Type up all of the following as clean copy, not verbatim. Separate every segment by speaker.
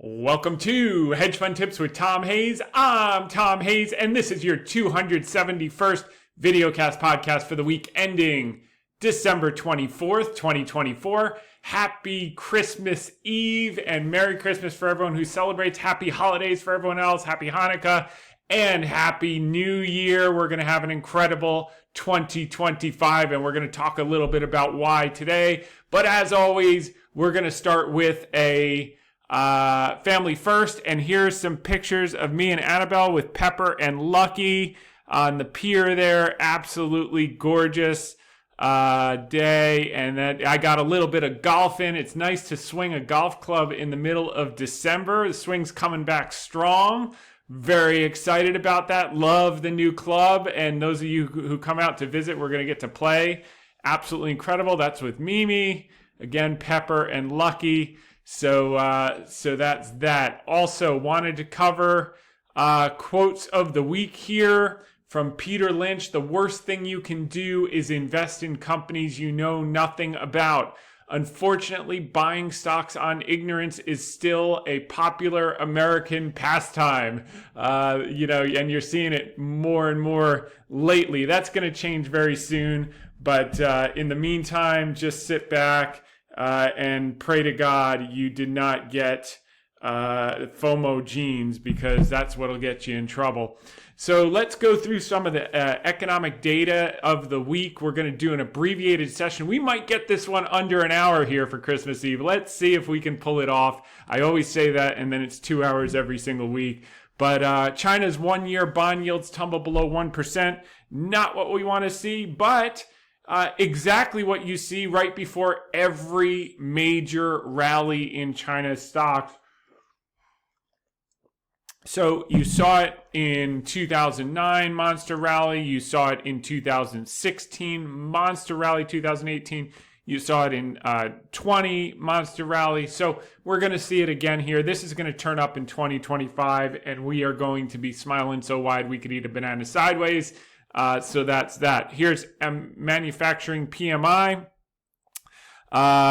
Speaker 1: Welcome to Hedge Fund Tips with Tom Hayes. I'm Tom Hayes, and this is your 271st VideoCast podcast for the week ending December 24th, 2024. Happy Christmas Eve and Merry Christmas for everyone who celebrates. Happy holidays for everyone else. Happy Hanukkah and Happy New Year. We're going to have an incredible 2025, and we're going to talk a little bit about why today. But as always, we're going to start with a family first, and here's some pictures of me and Annabelle with Pepper and Lucky on the pier there. Absolutely gorgeous day, and then I got a little bit of golf in. It's nice to swing a golf club in the middle of December. The swing's coming back strong. Very excited about that. Love the new club, and those of you who come out to visit, we're going to get to play. Absolutely incredible. That's with Mimi. Again, Pepper and Lucky. So that's that. Also wanted to cover quotes of the week here from Peter Lynch. The worst thing you can do is invest in companies you know nothing about. Unfortunately, buying stocks on ignorance is still a popular American pastime. And you're seeing it more and more lately. That's going to change very soon. But in the meantime, just sit back and pray to God you did not get FOMO genes, because that's what'll get you in trouble. So let's go through some of the economic data of the week. We're going to do an abbreviated session. We might get this one under an hour here for Christmas Eve. Let's see if we can pull it off. I always say that, and then it's 2 hours every single week. But China's one-year bond yields tumble below 1%. Not what we want to see, but exactly what you see right before every major rally in China's stocks. So you saw it in 2009, monster rally. You saw it in 2016, monster rally. 2018, you saw it in 20, monster rally. So we're going to see it again here. This is going to turn up in 2025, and we are going to be smiling so wide we could eat a banana sideways. So that's that. Here's manufacturing PMI.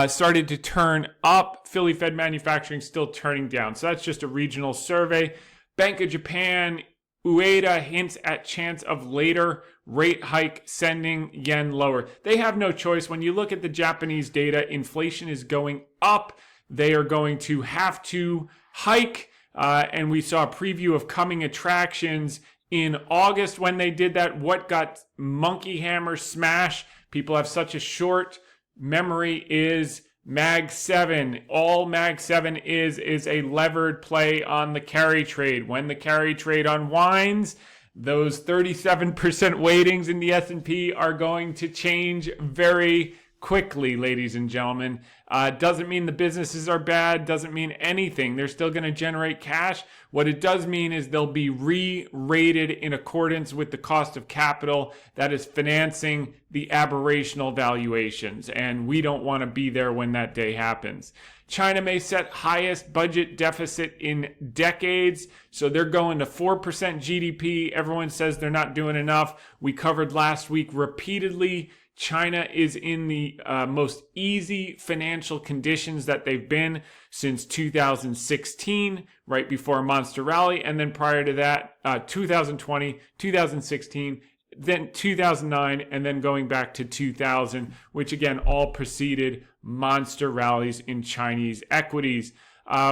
Speaker 1: Started to turn up. Philly Fed manufacturing still turning down. So that's just a regional survey. Bank of Japan, Ueda hints at chance of later rate hike sending yen lower. They have no choice. When you look at the Japanese data, inflation is going up. They are going to have to hike. And we saw a preview of coming attractions in August when they did that. What got monkey hammer smash? People have such a short memory is Mag 7. All Mag 7 is a levered play on the carry trade. When the carry trade unwinds, those 37% weightings in the S&P are going to change very quickly, ladies and gentlemen. Doesn't mean the businesses are bad, doesn't mean anything. They're still going to generate cash. What it does mean is they'll be re-rated in accordance with the cost of capital that is financing the aberrational valuations. And we don't want to be there when that day happens. China may set highest budget deficit in decades. So they're going to 4% GDP. Everyone says they're not doing enough. We covered last week repeatedly. China is in the most easy financial conditions that they've been since 2016, right before a monster rally. And then prior to that, 2020, 2016, then 2009, and then going back to 2000, which again, all preceded monster rallies in Chinese equities.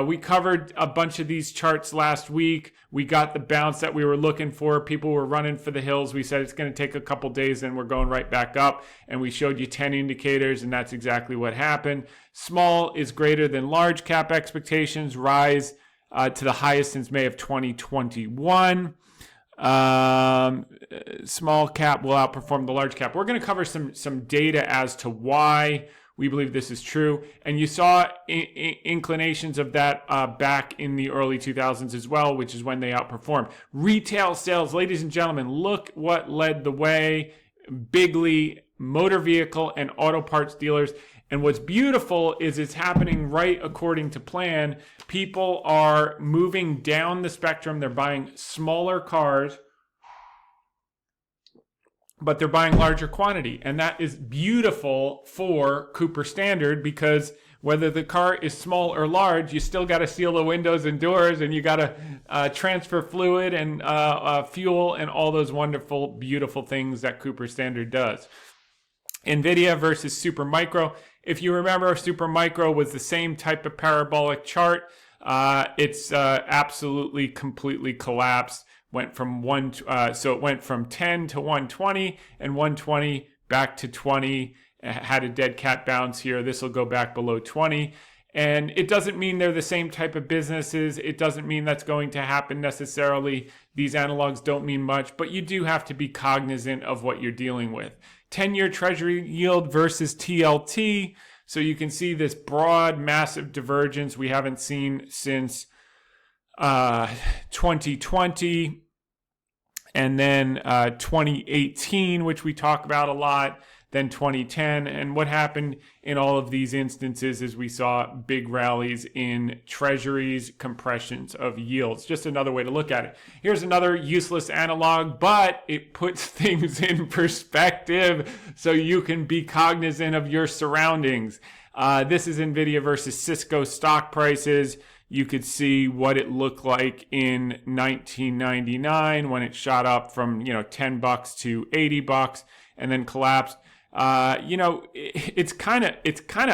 Speaker 1: We covered a bunch of these charts last week. We got the bounce that we were looking for. People were running for the hills. We said it's going to take a couple days and we're going right back up. And we showed you 10 indicators, and that's exactly what happened. Small is greater than large cap expectations. Rise to the highest since May of 2021. Small cap will outperform the large cap. We're going to cover some data as to why we believe this is true. And you saw inclinations of that back in the early 2000s as well, which is when they outperformed. Retail sales, ladies and gentlemen, look what led the way. Bigly, motor vehicle and auto parts dealers. And what's beautiful is it's happening right according to plan. People are moving down the spectrum. They're buying smaller cars, but they're buying larger quantity. And that is beautiful for Cooper Standard, because Whether the car is small or large, you still got to seal the windows and doors, and you got to transfer fluid and fuel and all those wonderful, beautiful things that Cooper Standard does. NVIDIA versus Supermicro. If you remember, Supermicro was the same type of parabolic chart. It's absolutely, completely collapsed. Went from so it went from 10 to 120 and 120 back to 20. Had a dead cat bounce here. This will go back below 20. And it doesn't mean they're the same type of businesses. It doesn't mean that's going to happen necessarily. These analogs don't mean much, but you do have to be cognizant of what you're dealing with. 10-year Treasury yield versus TLT. So you can see this broad, massive divergence we haven't seen since 2020. And then 2018, which we talk about a lot. Then 2010. And what happened in all of these instances is we saw big rallies in treasuries, compressions of yields. Just another way to look at it. Here's another useless analog, but it puts things in perspective so you can be cognizant of your surroundings. This is NVIDIA versus Cisco stock prices. You could see what it looked like in 1999 when it shot up from, $10 to $80 and then collapsed. It's kind of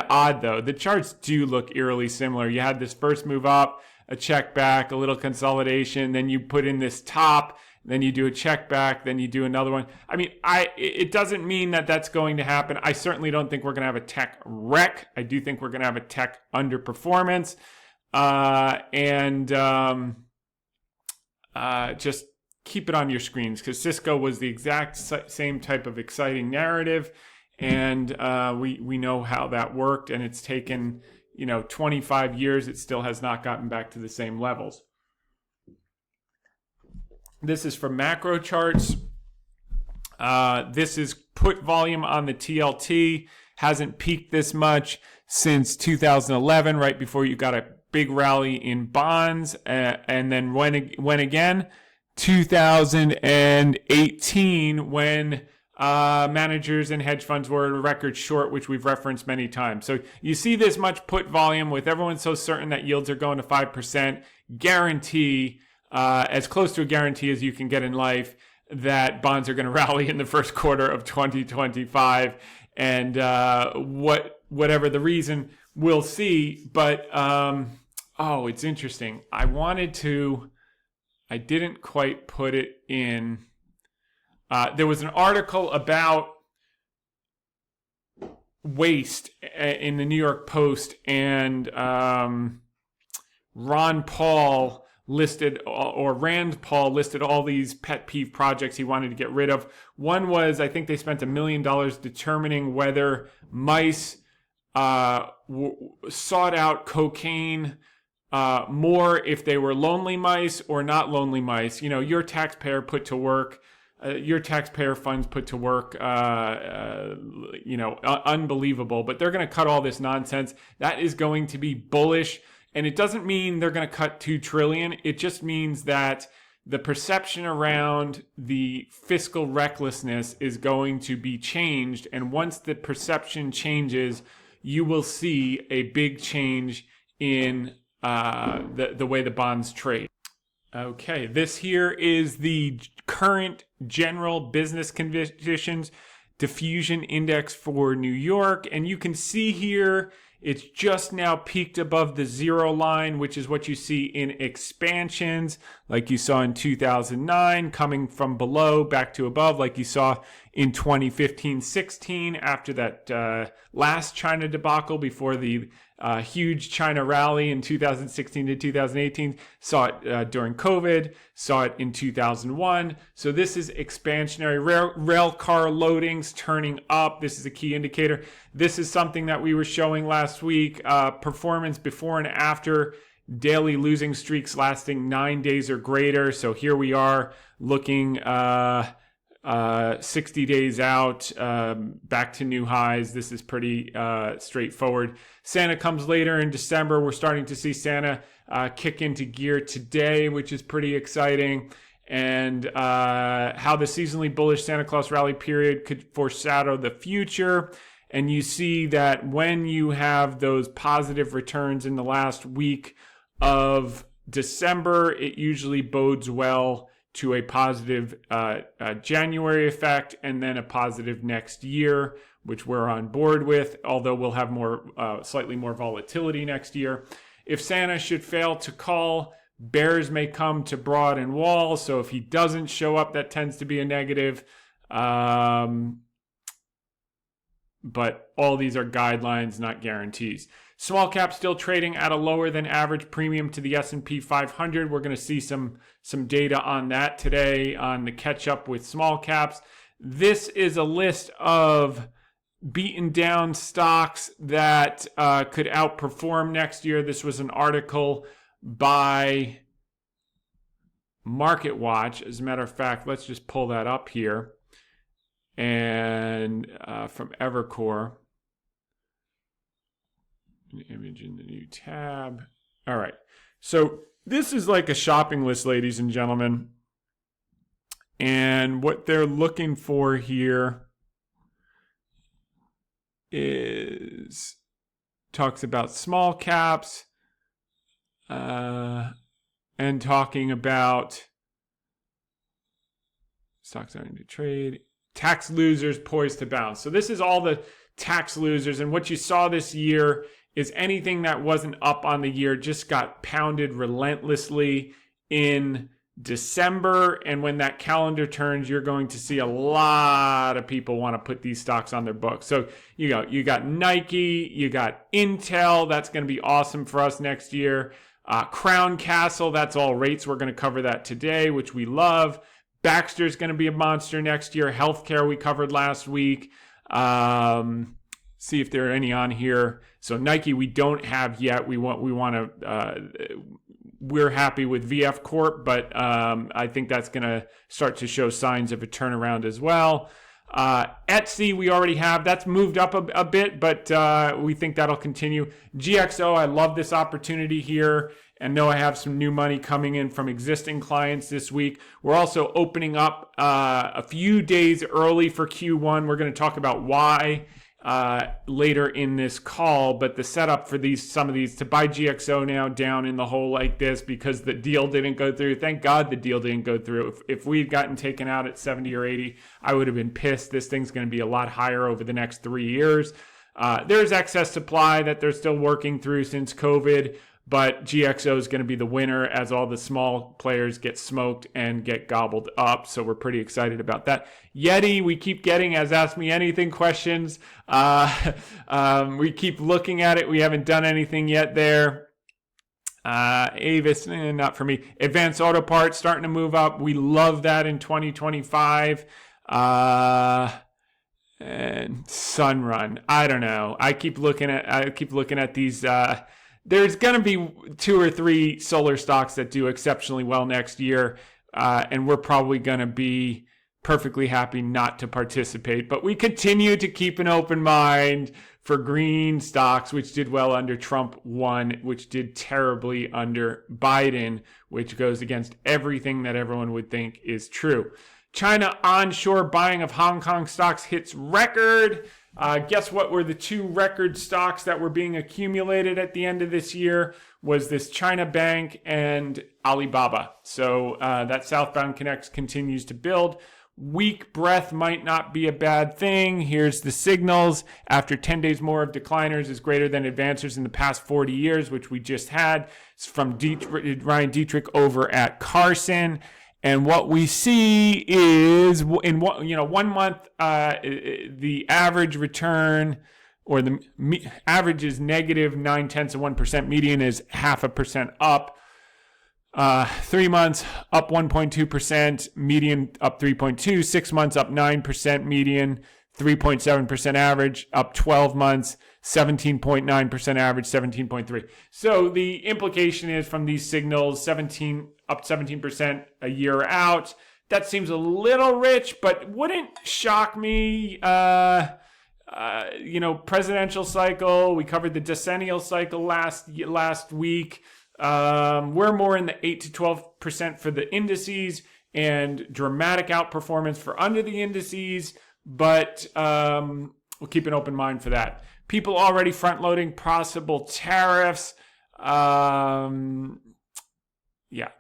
Speaker 1: odd though. The charts do look eerily similar. You had this first move up, a check back, a little consolidation, then you put in this top, then you do a check back, then you do another one. I mean, it doesn't mean that that's going to happen. I certainly don't think we're going to have a tech wreck. I do think we're going to have a tech underperformance. Just keep it on your screens because Cisco was the exact same type of exciting narrative. And we know how that worked, and it's taken 25 years. It still has not gotten back to the same levels. This is from macro charts. This is put volume on the TLT. Hasn't peaked this much since 2011, right before you got a big rally in bonds, and then when again 2018 when managers and hedge funds were a record short, which we've referenced many times. So you see this much put volume with everyone so certain that yields are going to 5%, guarantee, as close to a guarantee as you can get in life, that bonds are going to rally in the first quarter of 2025. And whatever the reason, we'll see. But, it's interesting. I didn't quite put it in. There was an article about waste in the New York Post, and Rand Paul listed all these pet peeve projects he wanted to get rid of. One was, I think they spent $1 million determining whether mice sought out cocaine more if they were lonely mice or not lonely mice. Your taxpayer put to work. Your taxpayer funds put to work, unbelievable. But they're going to cut all this nonsense. That is going to be bullish. And it doesn't mean they're going to cut $2 trillion. It just means that the perception around the fiscal recklessness is going to be changed. And once the perception changes, you will see a big change in the way the bonds trade. Okay, this here is the current general business conditions diffusion index for New York. And you can see here, it's just now peaked above the 0 line, which is what you see in expansions, like you saw in 2009, coming from below back to above, like you saw in 2015-16 after that last China debacle before the huge China rally in 2016 to 2018, saw it during COVID, saw it in 2001. So this is expansionary. Rail car loadings turning up. This is a key indicator. This is something that we were showing last week. Performance before and after daily losing streaks lasting 9 days or greater. So here we are looking 60 days out, back to new highs. This is pretty straightforward. Santa comes later in December. We're starting to see Santa kick into gear today, which is pretty exciting. And how the seasonally bullish Santa Claus rally period could foreshadow the future. And you see that when you have those positive returns in the last week of December, it usually bodes well to a positive January effect and then a positive next year, which we're on board with, although we'll have slightly more volatility next year. If Santa should fail to call, bears may come to Broad and Wall. So if he doesn't show up, that tends to be a negative. But all these are guidelines, not guarantees. Small cap still trading at a lower than average premium to the S&P 500. We're going to see some data on that today on the catch up with small caps. This is a list of beaten down stocks that could outperform next year. This was an article by Market Watch. As a matter of fact, let's just pull that up here. And from Evercore. Image in the new tab. All right. So this is like a shopping list, ladies and gentlemen. And what they're looking for here is talks about small caps and talking about stocks starting to trade. Tax losers poised to bounce. So this is all the tax losers. And what you saw this year is anything that wasn't up on the year just got pounded relentlessly in December. And when that calendar turns, you're going to see a lot of people want to put these stocks on their books. So you got Nike, you got Intel. That's going to be awesome for us next year. Crown Castle, that's all rates. We're going to cover that today, which we love. Baxter's going to be a monster next year. Healthcare we covered last week. See if there are any on here. So Nike we don't have yet. We're happy with VF Corp, but I think that's going to start to show signs of a turnaround as well. Etsy we already have. That's moved up a bit, but we think that'll continue. GXO, I love this opportunity here. And know I have some new money coming in from existing clients this week. We're also opening up a few days early for Q1. We're going to talk about why later in this call, but the setup for some of these to buy GXO now down in the hole like this because the deal didn't go through. Thank God the deal didn't go through. If we'd gotten taken out at 70 or 80, I would have been pissed. This thing's going to be a lot higher over the next 3 years. There's excess supply that they're still working through since COVID. But GXO is going to be the winner as all the small players get smoked and get gobbled up. So we're pretty excited about that. Yeti, we keep getting as Ask Me Anything questions. We keep looking at it. We haven't done anything yet there. Avis, not for me. Advanced Auto Parts starting to move up. We love that in 2025. And Sunrun, I don't know. I keep looking at these. There's going to be 2 or 3 solar stocks that do exceptionally well next year, and we're probably going to be perfectly happy not to participate. But we continue to keep an open mind for green stocks, which did well under Trump 1, which did terribly under Biden, which goes against everything that everyone would think is true. China onshore buying of Hong Kong stocks hits record. Guess what were the 2 record stocks that were being accumulated at the end of this year? Was this China Bank and Alibaba. So that Southbound Connects continues to build. Weak breath might not be a bad thing. Here's the signals. After 10 days more of decliners is greater than advancers in the past 40 years, which we just had. It's from Ryan Dietrich over at Carson. And what we see is in 1 month, the average return or the average is negative 0.9%. Median is 0.5% up. 3 months up 1.2%. Median up 3.2. 6 months up 9%. Median 3.7% average. Up 12 months 17.9% average. 17.3. So the implication is from these signals, up 17% a year out. That seems a little rich, but wouldn't shock me. Presidential cycle. We covered the decennial cycle last week. We're more in the 8 to 12% for the indices and dramatic outperformance for under the indices. But we'll keep an open mind for that. People already front-loading possible tariffs. Yeah,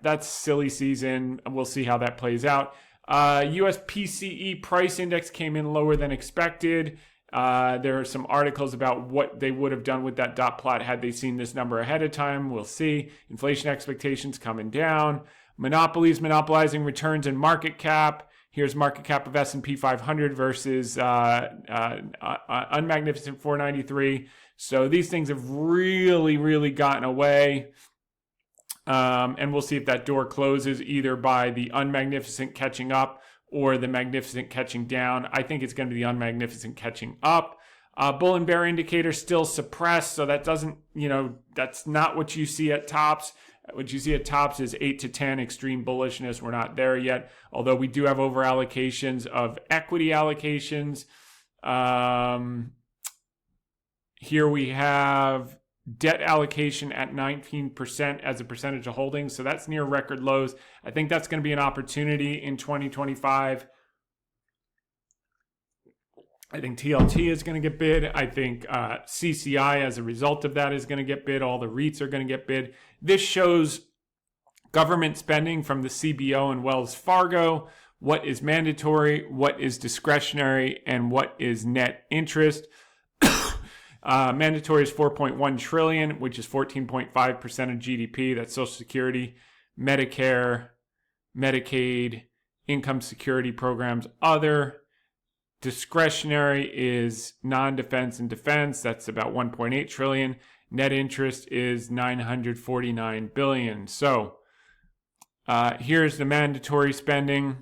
Speaker 1: that's silly season. We'll see how that plays out. US PCE price index came in lower than expected. There are some articles about what they would have done with that dot plot had they seen this number ahead of time. We'll see. Inflation expectations coming down. Monopolies monopolizing returns and market cap. Here's market cap of S&P 500 versus unmagnificent 493. So these things have really, really gotten away. And we'll see if that door closes either by the unmagnificent catching up or the magnificent catching down. I think it's going to be the unmagnificent catching up. Bull and bear indicator still suppressed, so that doesn't, that's not what you see at tops. What you see at tops is 8 to 10 extreme bullishness. We're not there yet, although we do have over allocations of equity allocations. Here we have debt allocation at 19% as a percentage of holdings. So that's near record lows. I think that's going to be an opportunity in 2025. I think TLT is going to get bid. I think CCI as a result of that is going to get bid. All the REITs are going to get bid. This shows government spending from the CBO and Wells Fargo, what is mandatory, what is discretionary, and what is net interest. Mandatory is $4.1 trillion, which is 14.5% of GDP. That's Social Security, Medicare, Medicaid, income security programs, other. Discretionary is non-defense and defense. That's about 1.8 trillion. Net interest is 949 billion. So here's the mandatory spending.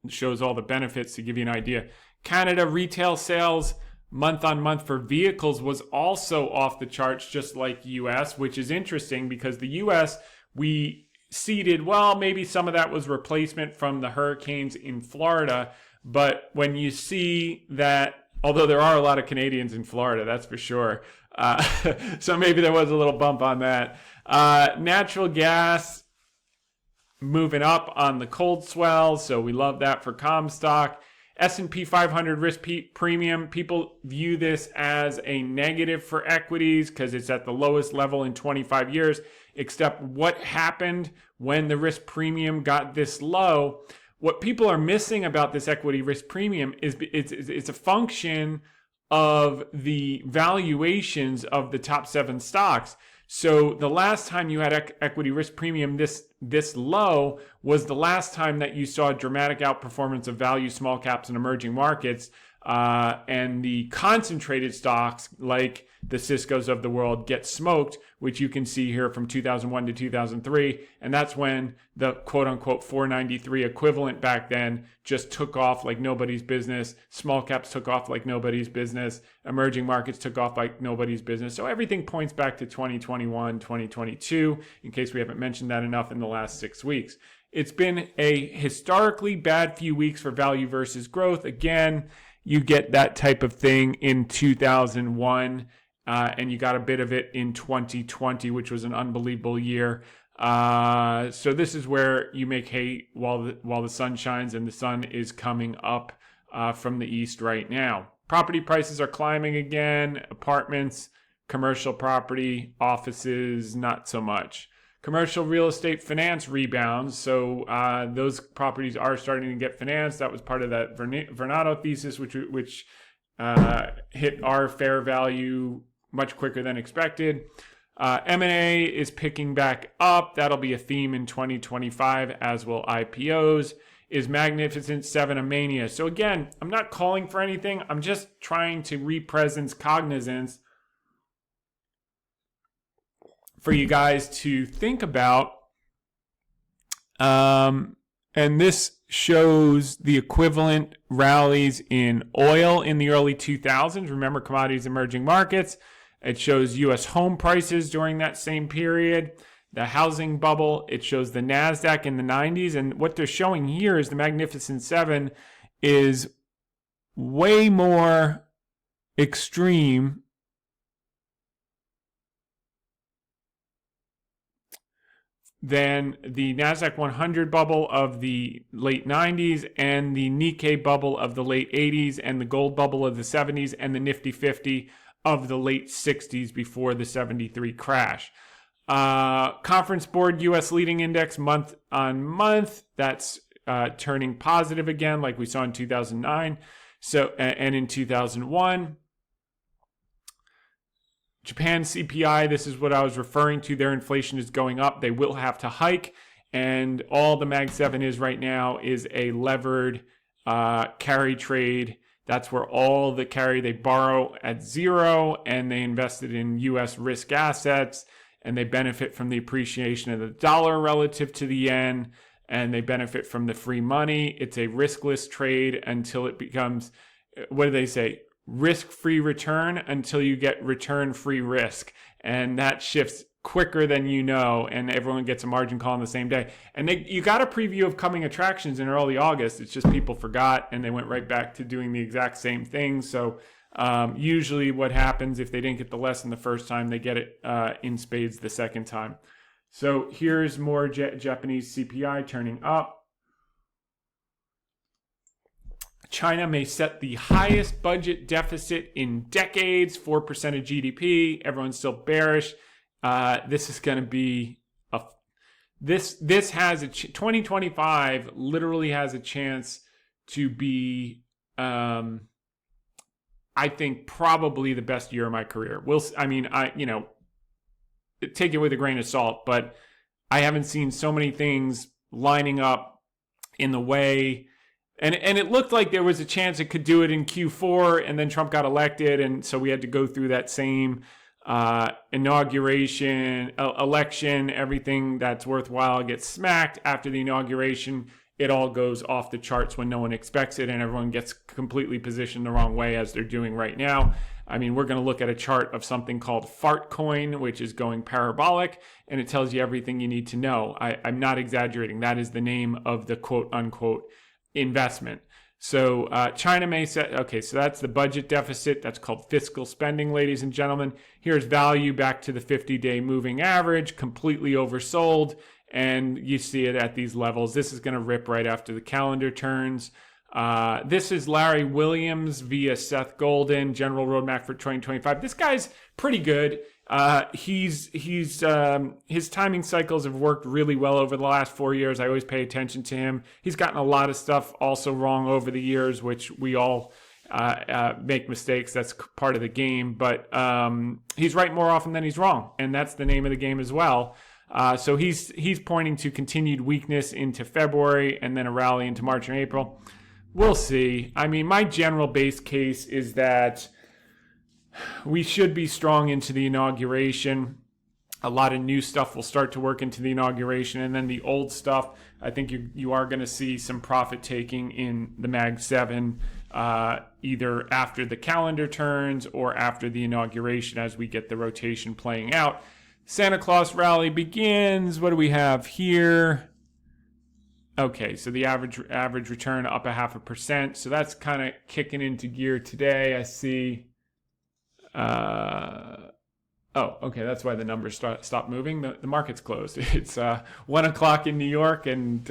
Speaker 1: It shows all the benefits to give you an idea. Canada retail sales month on month for vehicles was also off the charts, just like US, which is interesting because the US, we seeded, well, maybe some of that was replacement from the hurricanes in Florida. But when you see that, although there are a lot of Canadians in Florida, that's for sure. So maybe there was a little bump on that. Natural gas moving up on the cold swell. So we love that for Comstock. S&P 500 risk premium. People view this as a negative for equities because it's at the lowest level in 25 years. Except what happened when the risk premium got this low? What people are missing about this equity risk premium is it's a function of the valuations of the top 7 stocks. So the last time you had equity risk premium this low was the last time that you saw a dramatic outperformance of value, small caps, and emerging markets. And the concentrated stocks like the Cisco's of the world get smoked, which you can see here from 2001 to 2003. And that's when the quote unquote 493 equivalent back then just took off like nobody's business. Small caps took off like nobody's business. Emerging markets took off like nobody's business. So everything points back to 2021, 2022, in case we haven't mentioned that enough in the last 6 weeks. It's been a historically bad few weeks for value versus growth. Again, you get that type of thing in 2001, and you got a bit of it in 2020, which was an unbelievable year. So this is where you make hay while the sun shines, and the sun is coming up from the east right now. Property prices are climbing again. Apartments, commercial property, offices, not so much. Commercial real estate finance rebounds. So those properties are starting to get financed. That was part of that Vernado thesis, which hit our fair value much quicker than expected. M&A is picking back up. That'll be a theme in 2025, as will IPOs. Is Magnificent 7 a mania? So again, I'm not calling for anything. I'm just trying to represent cognizance for you guys to think about. And this shows the equivalent rallies in oil in the early 2000s. Remember, commodities, emerging markets. It shows U.S. home prices during that same period. The housing bubble. It shows the NASDAQ in the 90s. And what they're showing here is the Magnificent 7 is way more extreme than the NASDAQ 100 bubble of the late 90s and the Nikkei bubble of the late 80s and the gold bubble of the 70s and the Nifty 50 of the late 60s before the 73 crash. Conference Board U.S. leading index month on month, that's turning positive again like we saw in 2009 and in 2001. Japan CPI, this is what I was referring to. Their inflation is going up. They will have to hike. And all the Mag 7 is right now is a levered carry trade. That's where all the carry, they borrow at zero and they invested in U.S. risk assets and they benefit from the appreciation of the dollar relative to the yen and they benefit from the free money. It's a riskless trade until it becomes, what do they say? Risk-free return until you get return-free risk. And that shifts quicker than you know, and everyone gets a margin call on the same day. And you got a preview of coming attractions in early August. It's just people forgot, and they went right back to doing the exact same thing. So usually what happens if they didn't get the lesson the first time, they get it in spades the second time. So here's more Japanese CPI turning up. China may set the highest budget deficit in decades, 4% of GDP. Everyone's still bearish. This is going to be this has 2025 literally has a chance to be, I think probably the best year of my career. Take it with a grain of salt, but I haven't seen so many things lining up in the way. And it looked like there was a chance it could do it in Q4, and then Trump got elected, and so we had to go through that same inauguration, election. Everything that's worthwhile gets smacked after the inauguration. It all goes off the charts when no one expects it, and everyone gets completely positioned the wrong way as they're doing right now. I mean, we're going to look at a chart of something called Fartcoin, which is going parabolic, and it tells you everything you need to know. I'm not exaggerating. That is the name of the quote-unquote investment. So China may set, okay, so that's the budget deficit. That's called fiscal spending, ladies and gentlemen. Here's value back to the 50-day moving average, completely oversold, and you see it at these levels. This is going to rip right after the calendar turns. This is Larry Williams via Seth Golden, General Roadmap for 2025. This guy's pretty good. His timing cycles have worked really well over the last 4 years. I always pay attention to him. He's gotten a lot of stuff also wrong over the years, which we all make mistakes. That's part of the game. But he's right more often than he's wrong, and that's the name of the game as well. So he's pointing to continued weakness into February and then a rally into March and April. We'll see. I mean, my general base case is that we should be strong into the inauguration. A lot of new stuff will start to work into the inauguration, and then the old stuff, I think you are going to see some profit taking in the Mag 7 either after the calendar turns or after the inauguration as we get the rotation playing out. Santa Claus rally begins. What do we have here? Okay, so the average return up 0.5%. So that's kind of kicking into gear today. I see. Okay, that's why the numbers stopped moving. The market's closed. It's 1 o'clock in New York and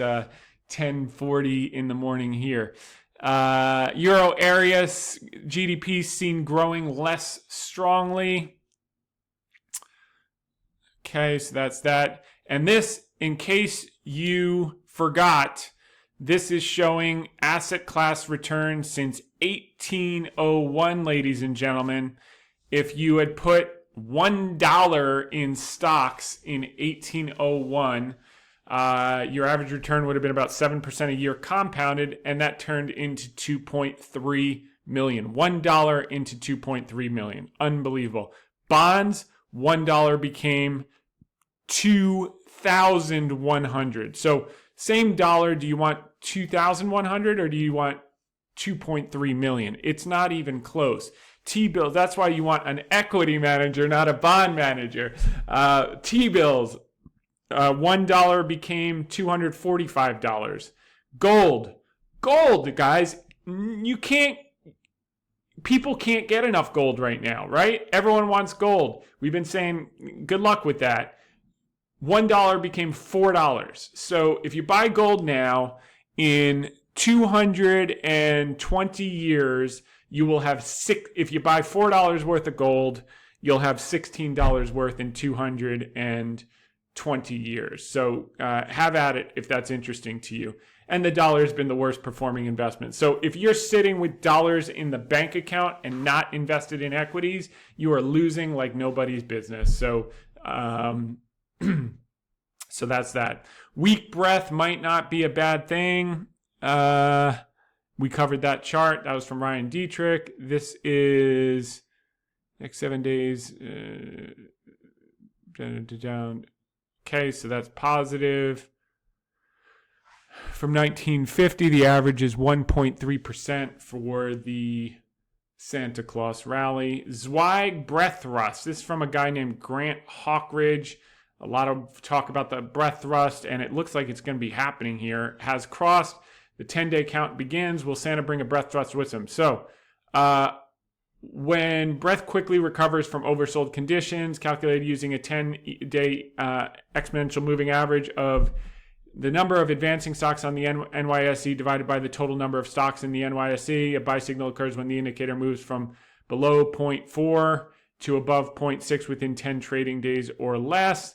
Speaker 1: 10:40 in the morning here. Euro area GDP seen growing less strongly. Okay, so that's that. And this, in case you forgot, this is showing asset class return since 1801, ladies and gentlemen. If you had put $1 in stocks in 1801, your average return would have been about 7% a year compounded, and that turned into 2.3 million. $1 into 2.3 million. Unbelievable. Bonds, $1 became 2,100. So same dollar, do you want 2,100 or do you want 2.3 million? It's not even close. T-bills, that's why you want an equity manager, not a bond manager. T-bills, $1 became $245. Gold, guys, people can't get enough gold right now, right? Everyone wants gold. We've been saying good luck with that. $1 became $4. So if you buy gold now, in 220 years, you will have if you buy $4 worth of gold, you'll have $16 worth in 220 years. So have at it if that's interesting to you. And the dollar has been the worst performing investment. So if you're sitting with dollars in the bank account and not invested in equities, you are losing like nobody's business. So so that's that. Weak breath might not be a bad thing. We covered that chart. That was from Ryan Dietrich. This is next 7 days. Down. Okay, so that's positive. From 1950, the average is 1.3% for the Santa Claus rally. Zweig breath thrust. This is from a guy named Grant Hawkridge. A lot of talk about the breath thrust, and it looks like it's going to be happening here. Has crossed. The 10-day count begins. Will Santa bring a breath thrust with him? So, when breath quickly recovers from oversold conditions, calculated using a 10-day exponential moving average of the number of advancing stocks on the NYSE divided by the total number of stocks in the NYSE, a buy signal occurs when the indicator moves from below 0.4 to above 0.6 within 10 trading days or less.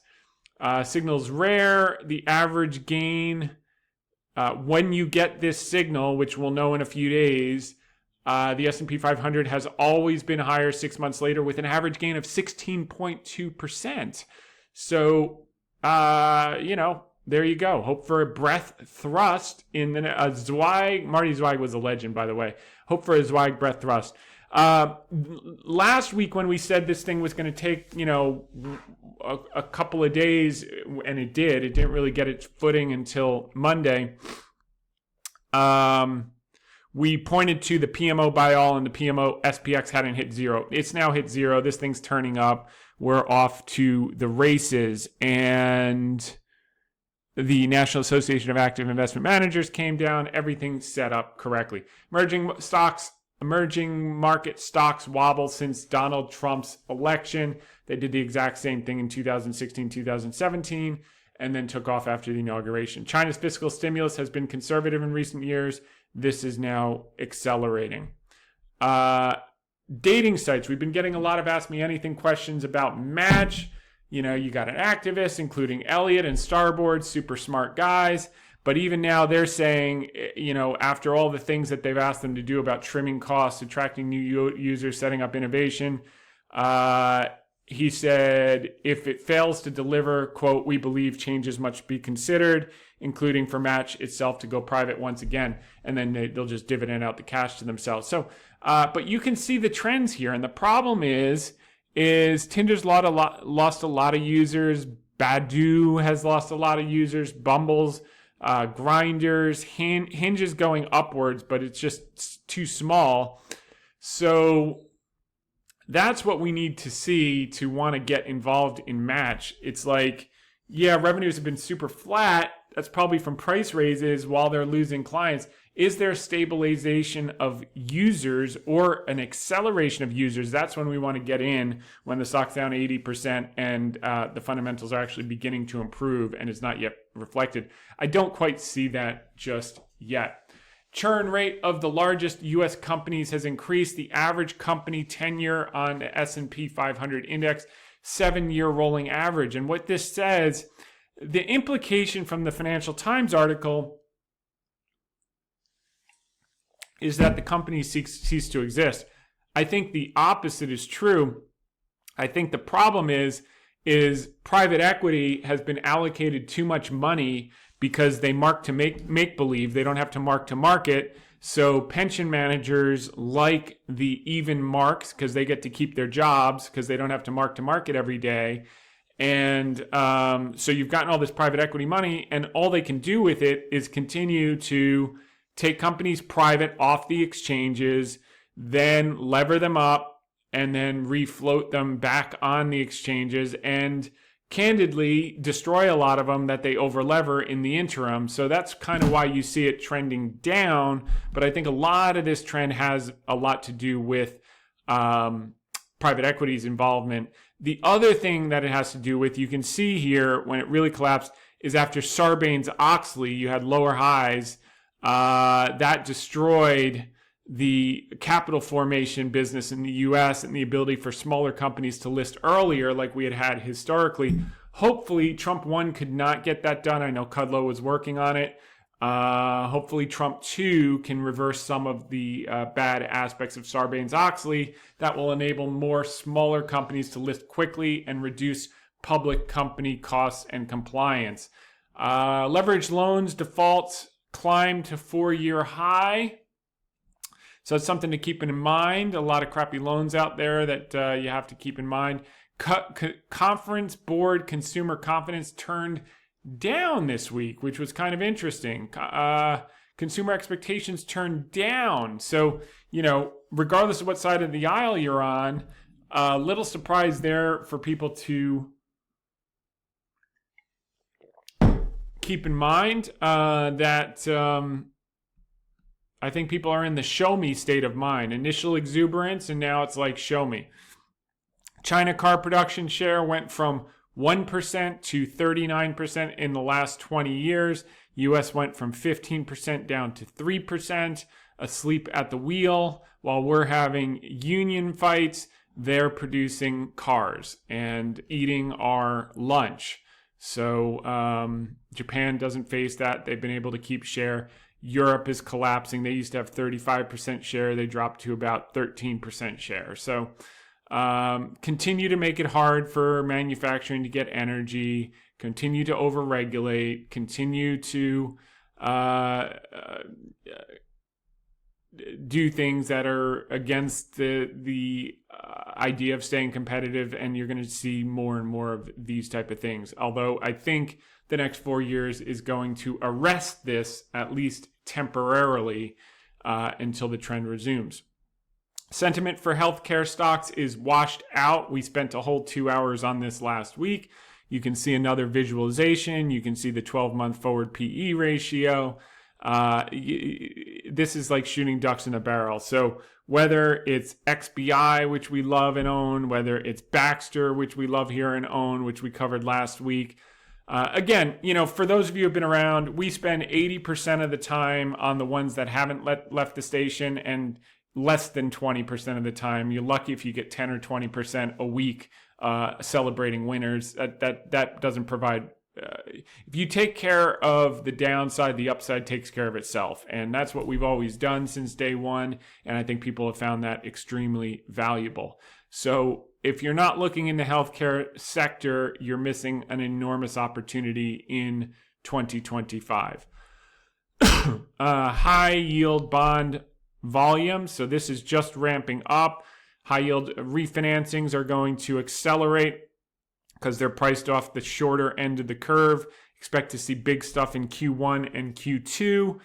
Speaker 1: Signal's rare. The average gain, when you get this signal, which we'll know in a few days, the S&P 500 has always been higher 6 months later with an average gain of 16.2%. So, there you go. Hope for a breath thrust in the Zweig. Marty Zweig was a legend, by the way. Hope for a Zweig breath thrust. Last week when we said this thing was going to take, a couple of days, and it didn't really get its footing until Monday. We pointed to the PMO buy all and the PMO SPX hadn't hit zero. It's now hit zero. This thing's turning up. We're off to the races, and the National Association of Active Investment Managers came down. Everything's set up correctly. Emerging market stocks wobble since Donald Trump's election. They did the exact same thing in 2016, 2017, and then took off after the inauguration. China's fiscal stimulus has been conservative in recent years. This is now accelerating. Dating sites. We've been getting a lot of Ask Me Anything questions about Match. You got an activist, including Elliot and Starboard, super smart guys. But even now they're saying, after all the things that they've asked them to do about trimming costs, attracting new users, setting up innovation, he said, if it fails to deliver, quote, we believe changes must be considered, including for Match itself to go private once again. And then they'll just dividend out the cash to themselves. So, but you can see the trends here. And the problem is Tinder's lost a lot of users. Badoo has lost a lot of users. Bumble's, Grinders, Hinge is going upwards, but it's just too small. So that's what we need to see to want to get involved in Match. It's like, yeah, revenues have been super flat. That's probably from price raises while they're losing clients. Is there stabilization of users or an acceleration of users? That's when we want to get in, when the stock's down 80% and the fundamentals are actually beginning to improve and is not yet reflected. I don't quite see that just yet. Churn rate of the largest U.S. companies has increased. The average company tenure on the S&P 500 index, 7-year rolling average. And what this says, the implication from the Financial Times article is that the company cease to exist. I think the opposite is true. I think the problem is private equity has been allocated too much money because they mark to make believe. They don't have to mark to market. So pension managers like the even marks because they get to keep their jobs because they don't have to mark to market every day. And so you've gotten all this private equity money, and all they can do with it is continue to take companies private off the exchanges, then lever them up, and then refloat them back on the exchanges, and candidly destroy a lot of them that they overlever in the interim. So that's kind of why you see it trending down. But I think a lot of this trend has a lot to do with private equity's involvement. The other thing that it has to do with, you can see here when it really collapsed, is after Sarbanes-Oxley, you had lower highs. That destroyed the capital formation business in the U.S. and the ability for smaller companies to list earlier like we had historically. Hopefully, Trump 1 could not get that done. I know Kudlow was working on it. Hopefully, Trump 2 can reverse some of the bad aspects of Sarbanes-Oxley. That will enable more smaller companies to list quickly and reduce public company costs and compliance. Leveraged loans defaults climbed to 4-year high. So it's something to keep in mind. A lot of crappy loans out there that you have to keep in mind. Conference Board consumer confidence turned down this week, which was kind of interesting. Consumer expectations turned down. So, regardless of what side of the aisle you're on, a little surprise there for people to keep in mind that I think people are in the show me state of mind. Initial exuberance, and now it's like show me. China car production share went from 1% to 39% in the last 20 years. US went from 15% down to 3%. Asleep at the wheel. While we're having union fights, they're producing cars and eating our lunch. So Japan doesn't face that. They've been able to keep share. Europe is collapsing. They used to have 35% share. They dropped to about 13% share. So continue to make it hard for manufacturing to get energy, continue to overregulate, continue to do things that are against the idea of staying competitive, and you're going to see more and more of these type of things. Although I think the next 4 years is going to arrest this, at least temporarily, until the trend resumes. Sentiment for healthcare stocks is washed out. We spent a whole 2 hours on this last week. You can see another visualization. You can see the 12-month forward PE ratio. This is like shooting ducks in a barrel. So whether it's XBI, which we love and own, whether it's Baxter, which we love here and own, which we covered last week. Again, for those of you who have been around, we spend 80% of the time on the ones that haven't left the station, and less than 20% of the time. You're lucky if you get 10 or 20% a week celebrating winners. That doesn't provide... if you take care of the downside, the upside takes care of itself. And that's what we've always done since day one. And I think people have found that extremely valuable. So if you're not looking in the healthcare sector, you're missing an enormous opportunity in 2025. High yield bond volume. So this is just ramping up. High yield refinancings are going to accelerate because they're priced off the shorter end of the curve. Expect to see big stuff in Q1 and Q2.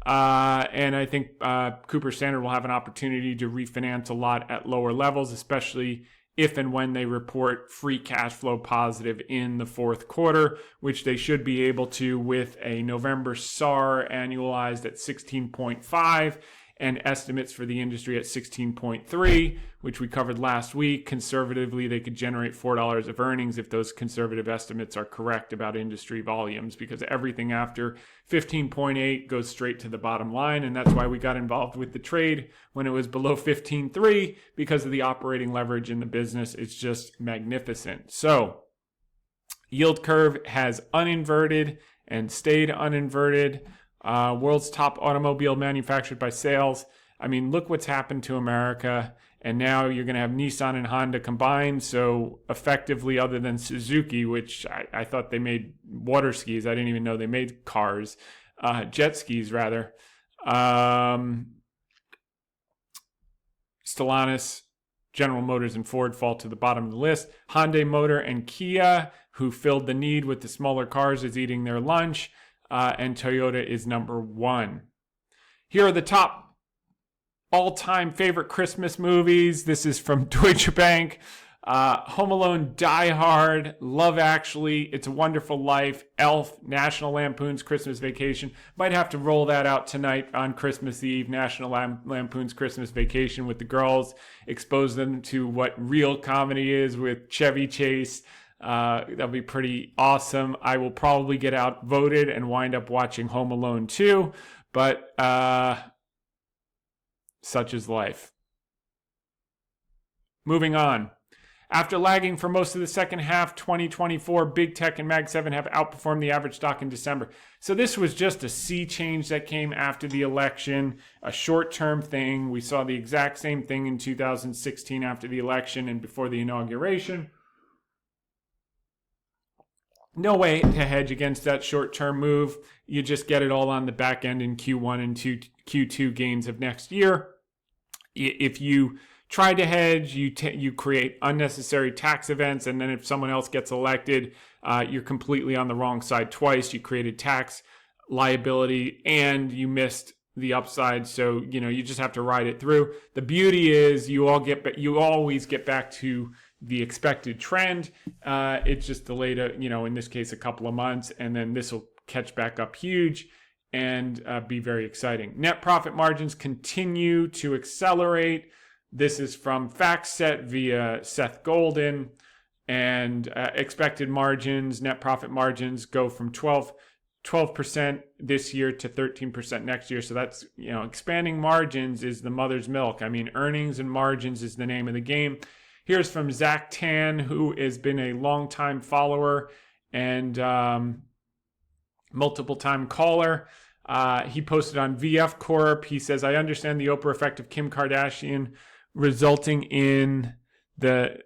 Speaker 1: And I think Cooper Standard will have an opportunity to refinance a lot at lower levels, especially if and when they report free cash flow positive in the fourth quarter, which they should be able to with a November SAR annualized at 16.5 and estimates for the industry at 16.3, which we covered last week. Conservatively, they could generate $4 of earnings if those conservative estimates are correct about industry volumes, because everything after 15.8 goes straight to the bottom line. And that's why we got involved with the trade when it was below 15.3, because of the operating leverage in the business. It's just magnificent. So yield curve has uninverted and stayed uninverted. World's top automobile manufactured by sales. I mean, look what's happened to America. And now you're going to have Nissan and Honda combined. So effectively, other than Suzuki, which I thought they made water skis. I didn't even know they made cars. Jet skis, rather. Stellantis, General Motors, and Ford fall to the bottom of the list. Hyundai Motor and Kia, who filled the need with the smaller cars, is eating their lunch. And Toyota is number 1. Here are the top all-time favorite Christmas movies. This is from Deutsche Bank. Home Alone, Die Hard, Love Actually, It's a Wonderful Life, Elf, National Lampoon's Christmas Vacation. Might have to roll that out tonight on Christmas Eve, National Lampoon's Christmas Vacation with the girls, expose them to what real comedy is with Chevy Chase. That'll be pretty awesome. I will probably get outvoted and wind up watching Home Alone 2, but such is life. Moving on. After lagging for most of the second half, 2024, Big Tech and Mag 7 have outperformed the average stock in December. So this was just a sea change that came after the election, a short-term thing. We saw the exact same thing in 2016 after the election and before the inauguration. No way to hedge against that short-term move. You just get it all on the back end in Q1 and Q2 gains of next year. If you try to hedge, you create unnecessary tax events, and then if someone else gets elected, you're completely on the wrong side twice. You created tax liability and you missed the upside, so you just have to ride it through. The beauty is you always get back to the expected trend. It's just delayed in this case a couple of months, and then this will catch back up huge and be very exciting. Net profit margins continue to accelerate. This is from FactSet via Seth Golden, and expected margins, net profit margins go from 12% this year to 13% next year. So that's, expanding margins is the mother's milk. I mean, earnings and margins is the name of the game. Here's from Zach Tan, who has been a longtime follower and multiple time caller. He posted on VF Corp. He says, I understand the Oprah effect of Kim Kardashian resulting in the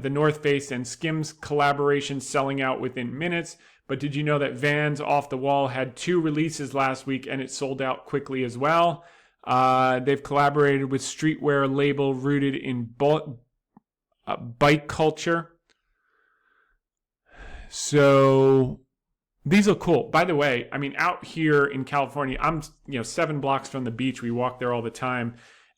Speaker 1: North Face and Skims collaboration selling out within minutes. But did you know that Vans Off the Wall had 2 releases last week and it sold out quickly as well? They've collaborated with streetwear label rooted in bike culture. So these are cool. By the way, I mean, out here in California, I'm 7 blocks from the beach. We walk there all the time.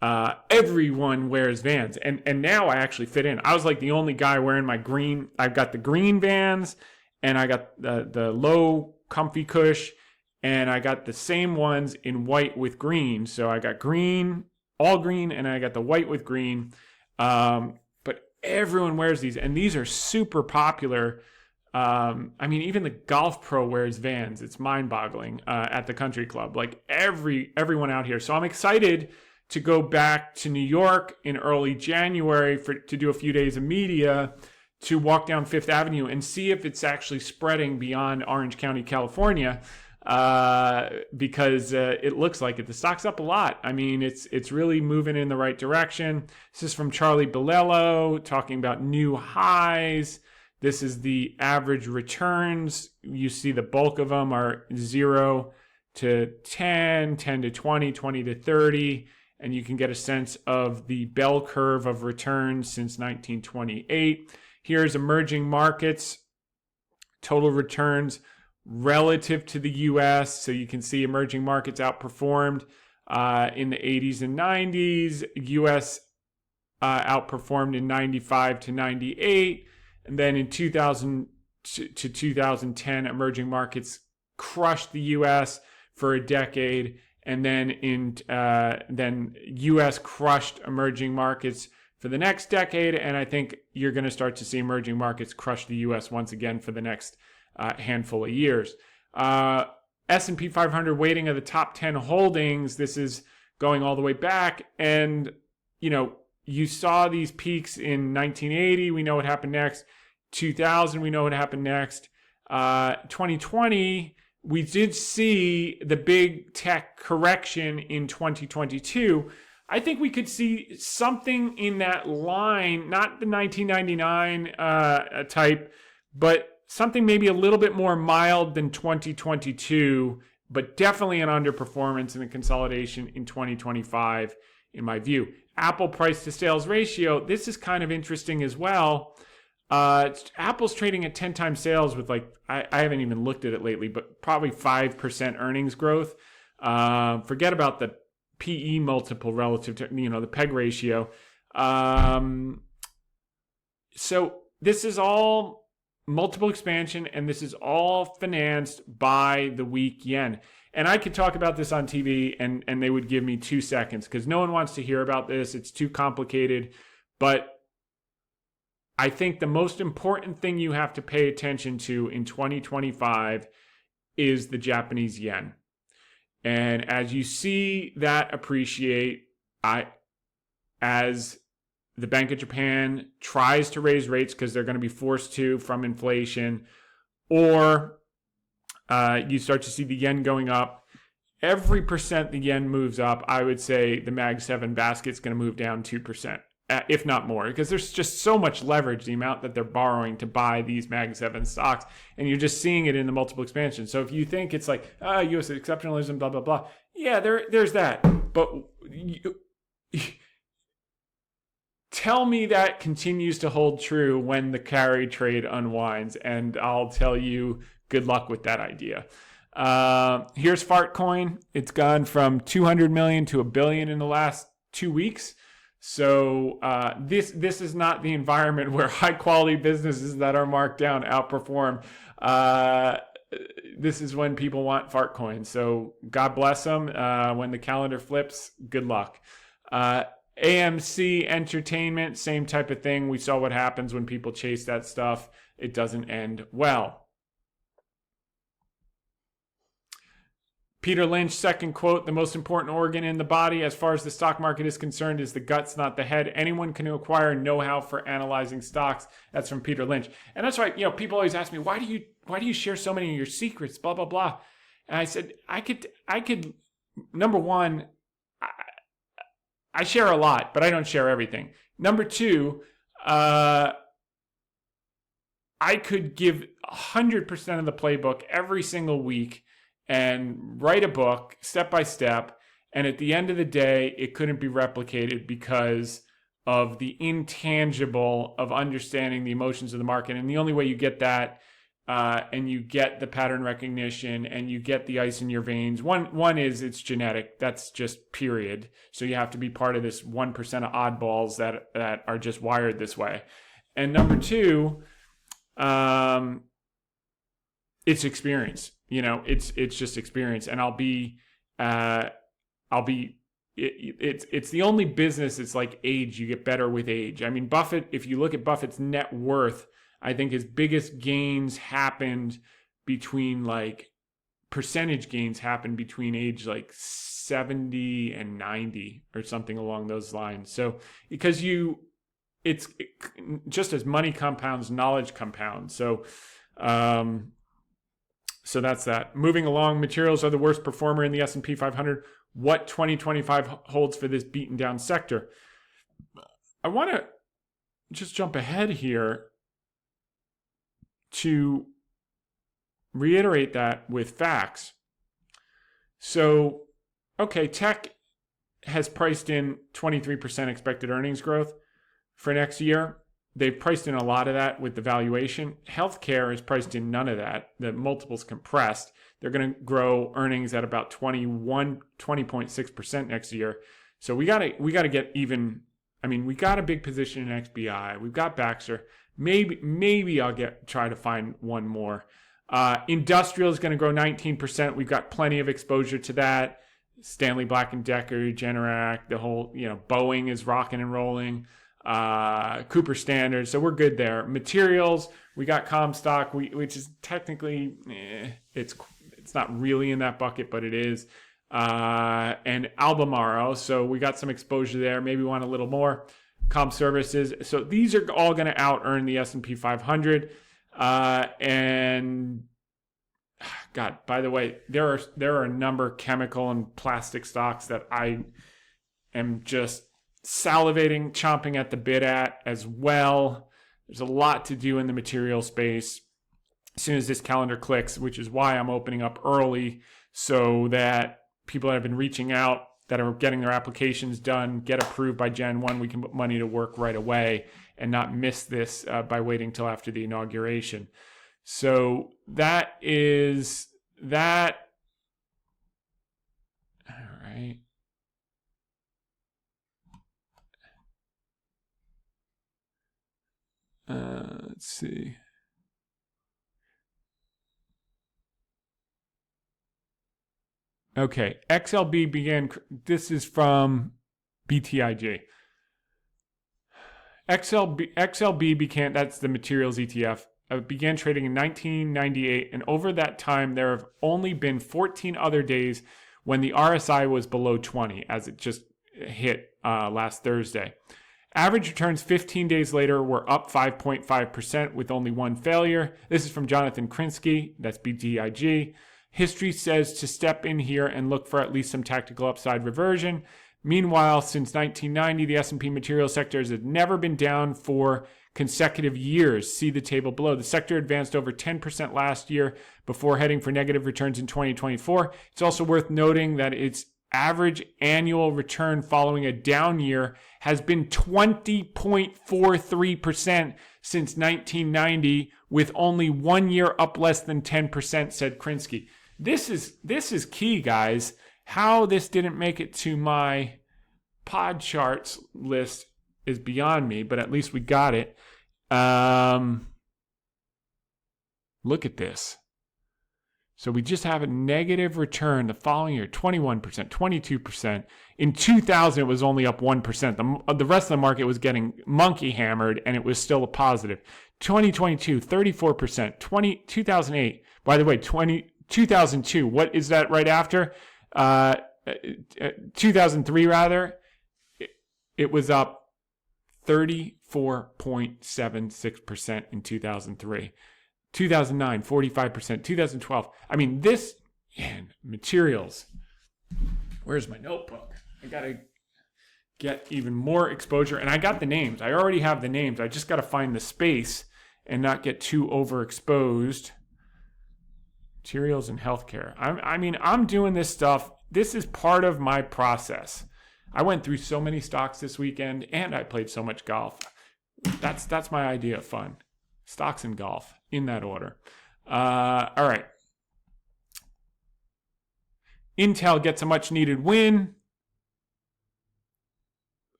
Speaker 1: Everyone wears Vans, and now I actually fit in. I was like the only guy wearing my green. I've got the green Vans, and I got the low comfy cush, and I got the same ones in white with green. So I got green, all green, and I got the white with green. But everyone wears these, and these are super popular. I mean, even the golf pro wears Vans. It's mind-boggling at the country club. Like everyone out here. So I'm excited to go back to New York in early January to do a few days of media, to walk down Fifth Avenue and see if it's actually spreading beyond Orange County, California, because it looks like it. The stock's up a lot. I mean, it's really moving in the right direction. This is from Charlie Bilello talking about new highs. This is the average returns. You see the bulk of them are 0 to 10, 10 to 20, 20 to 30. And you can get a sense of the bell curve of returns since 1928. Here's emerging markets, total returns relative to the U.S. So you can see emerging markets outperformed in the 80s and 90s. U.S. Outperformed in 95 to 98. And then in 2000 to 2010, emerging markets crushed the U.S. for a decade. And then then U.S. crushed emerging markets for the next decade, and I think you're going to start to see emerging markets crush the U.S. once again for the next handful of years. S&P 500 weighting of the top 10 holdings. This is going all the way back, and you saw these peaks in 1980. We know what happened next. 2000. We know what happened next. 2020. We did see the big tech correction in 2022. I think we could see something in that line, not the 1999 type, but something maybe a little bit more mild than 2022, but definitely an underperformance in the consolidation in 2025, in my view. Apple price to sales ratio, this is kind of interesting as well. Apple's trading at 10 times sales with I haven't even looked at it lately, but probably 5% earnings growth. Forget about the PE multiple relative to, the PEG ratio. So this is all multiple expansion, and this is all financed by the weak yen. And I could talk about this on TV, and they would give me 2 seconds because no one wants to hear about this. It's too complicated. But I think the most important thing you have to pay attention to in 2025 is the Japanese yen. And as you see that appreciate, as the Bank of Japan tries to raise rates because they're going to be forced to from inflation, or you start to see the yen going up, every percent the yen moves up, I would say the Mag 7 basket's going to move down 2%, if not more, because there's just so much leverage, the amount that they're borrowing to buy these Mag 7 stocks, and you're just seeing it in the multiple expansion. So if you think it's like, U.S. exceptionalism, blah, blah, blah, yeah, there's that. But tell me that continues to hold true when the carry trade unwinds, and I'll tell you good luck with that idea. Here's Fartcoin. It's gone from 200 million to $1 billion in the last 2 weeks. So this is not the environment where high quality businesses that are marked down outperform. This is when people want Fartcoin. So God bless them. When the calendar flips, good luck. AMC Entertainment, same type of thing. We saw what happens when people chase that stuff. It doesn't end well. Peter Lynch, second quote, the most important organ in the body as far as the stock market is concerned is the guts, not the head. Anyone can acquire know-how for analyzing stocks. That's from Peter Lynch. And that's right. People always ask me, why do you share so many of your secrets, blah, blah, blah. And I said, I could, number one, I share a lot, but I don't share everything. Number two, I could give 100% of the playbook every single week and write a book step by step. And at the end of the day, it couldn't be replicated because of the intangible of understanding the emotions of the market. And the only way you get that, and you get the pattern recognition and you get the ice in your veins. One is it's genetic. That's just period. So you have to be part of this 1% of oddballs that are just wired this way. And number two, it's experience. It's just experience. And it's the only business. It's like age. You get better with age. I mean, Buffett, if you look at Buffett's net worth, I think his biggest gains happened between percentage gains happened between age 70 and 90 or something along those lines. So because it's just as money compounds, knowledge compounds. So that's that. Moving along, materials are the worst performer in the S&P 500. What 2025 holds for this beaten down sector? I want to just jump ahead here to reiterate that with facts. So, okay, tech has priced in 23% expected earnings growth for next year. They've priced in a lot of that with the valuation. Healthcare is priced in none of that. The multiple's compressed. They're going to grow earnings at about 20.6% next year. So we got to get even. I mean, we got a big position in XBI. We've got Baxter. Maybe I'll try to find one more. Industrial is going to grow 19%. We've got plenty of exposure to that. Stanley Black & Decker, Generac, the whole, Boeing is rocking and rolling. Cooper Standard, so we're good there. Materials, we got Comstock, which is technically, it's not really in that bucket, but it is. And Albemarle, so we got some exposure there. Maybe want a little more. Com Services, so these are all going to out-earn the S&P 500. And God, by the way, there are a number of chemical and plastic stocks that I am just salivating, chomping at the bit at as well. There's a lot to do in the material space as soon as this calendar clicks, which is why I'm opening up early so that people that have been reaching out that are getting their applications done, get approved by Jan 1, we can put money to work right away and not miss this by waiting till after the inauguration. So that is that. All right. Let's see. Okay, XLB began, this is from BTIG. XLB began, that's the materials ETF, began trading in 1998, and over that time, there have only been 14 other days when the RSI was below 20, as it just hit last Thursday. Average returns 15 days later were up 5.5% with only one failure. This is from Jonathan Krinsky, that's BTIG. History says to step in here and look for at least some tactical upside reversion. Meanwhile, since 1990, the S&P materials sector has never been down for consecutive years. See the table below. The sector advanced over 10% last year before heading for negative returns in 2024. It's also worth noting that its average annual return following a down year has been 20.43% since 1990, with only 1 year up less than 10%, said Krinsky. This is key, guys. How this didn't make it to my pod charts list is beyond me, but at least we got it. Look at this. So we just have a negative return the following year, 21%, 22%. In 2000, it was only up 1%. The rest of the market was getting monkey hammered, and it was still a positive. 2022, 34%. 2008, by the way, 2002, what is that right after? 2003, rather. It was up 34.76% in 2003. 2009, 45%. 2012. I mean, this, man, materials. Where's my notebook? I got to get even more exposure. And I got the names. I already have the names. I just got to find the space and not get too overexposed. Materials and healthcare. I'm doing this stuff. This is part of my process. I went through so many stocks this weekend, and I played so much golf. That's my idea of fun. Stocks and golf, in that order. All right. Intel gets a much-needed win.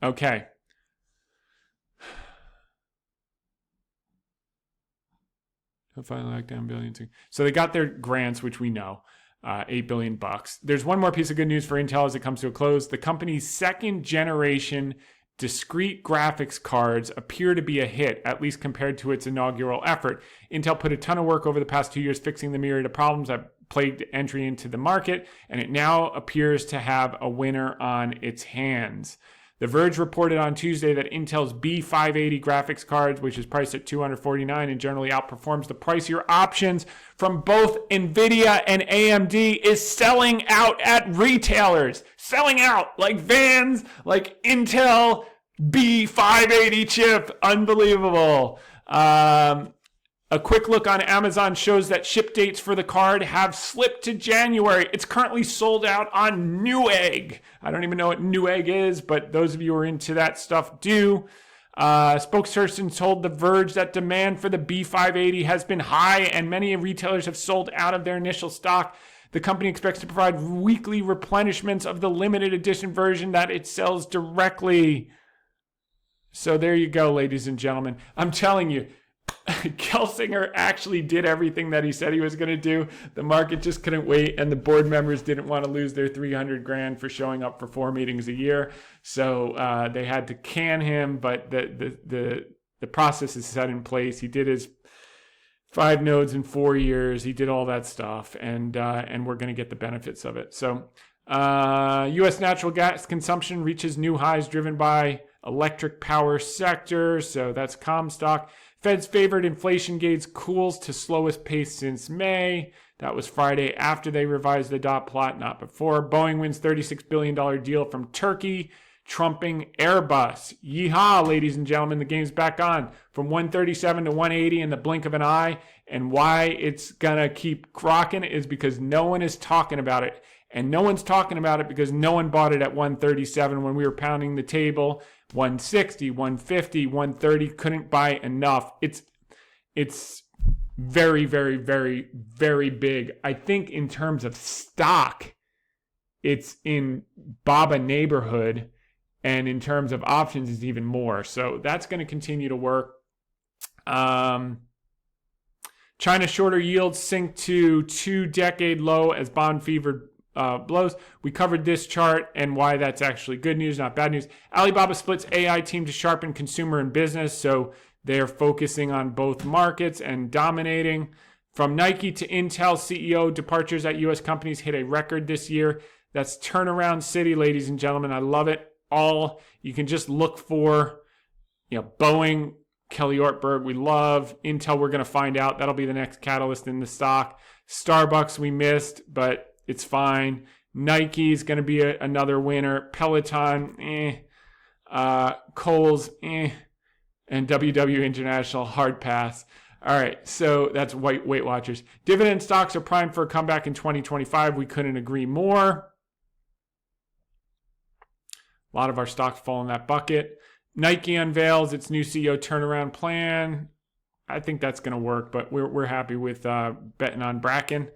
Speaker 1: Okay. Final lockdown billion. So they got their grants, which we know, $8 billion. There's one more piece of good news for Intel as it comes to a close. The company's second generation discrete graphics cards appear to be a hit, at least compared to its inaugural effort. Intel put a ton of work over the past 2 years fixing the myriad of problems that plagued entry into the market, and it now appears to have a winner on its hands. The Verge reported on Tuesday that Intel's B580 graphics cards, which is priced at $249 and generally outperforms the pricier options from both NVIDIA and AMD, is selling out at retailers. Selling out like Vans, like Intel B580 chip. Unbelievable. A quick look on Amazon shows that ship dates for the card have slipped to January. It's currently sold out on Newegg. I don't even know what Newegg is, but those of you who are into that stuff do. Spokesperson told The Verge that demand for the B580 has been high and many retailers have sold out of their initial stock. The company expects to provide weekly replenishments of the limited edition version that it sells directly. So there you go, ladies and gentlemen. I'm telling you, Kelsinger actually did everything that he said he was going to do. The market just couldn't wait, and the board members didn't want to lose their $300,000 for showing up for 4 meetings a year. So they had to can him, but the process is set in place. He did his 5 nodes in 4 years. He did all that stuff, and we're going to get the benefits of it. So U.S. natural gas consumption reaches new highs driven by electric power sector. So that's Comstock. Fed's favored inflation gauge cools to slowest pace since May. That was Friday after they revised the dot plot, not before. Boeing wins $36 billion deal from Turkey, trumping Airbus. Yeehaw, ladies and gentlemen, the game's back on. From 137 to 180 in the blink of an eye. And why it's gonna keep rocking is because no one is talking about it. And no one's talking about it because no one bought it at 137 when we were pounding the table. 160, 150, 130, couldn't buy enough. It's very, very, very, very big. I think in terms of stock, it's in Baba neighborhood, and in terms of options, it's even more. So that's going to continue to work. China shorter yields sink to 2-decade low as bond fever blows. We covered this chart and why that's actually good news, not bad news. Alibaba splits AI team to sharpen consumer and business, so they're focusing on both markets and dominating. From Nike to Intel, CEO departures at U.S. companies hit a record this year. That's turnaround city, ladies and gentlemen. I love it all. You can just look for, Boeing, Kelly Ortberg, we love. Intel, we're going to find out. That'll be the next catalyst in the stock. Starbucks, we missed, but it's fine. Nike's going to be another winner. Peloton, Kohl's, and WW International, hard pass. All right, so that's Weight Watchers. Dividend stocks are primed for a comeback in 2025. We couldn't agree more. A lot of our stocks fall in that bucket. Nike unveils its new CEO turnaround plan. I think that's going to work, but we're happy with betting on Bracken.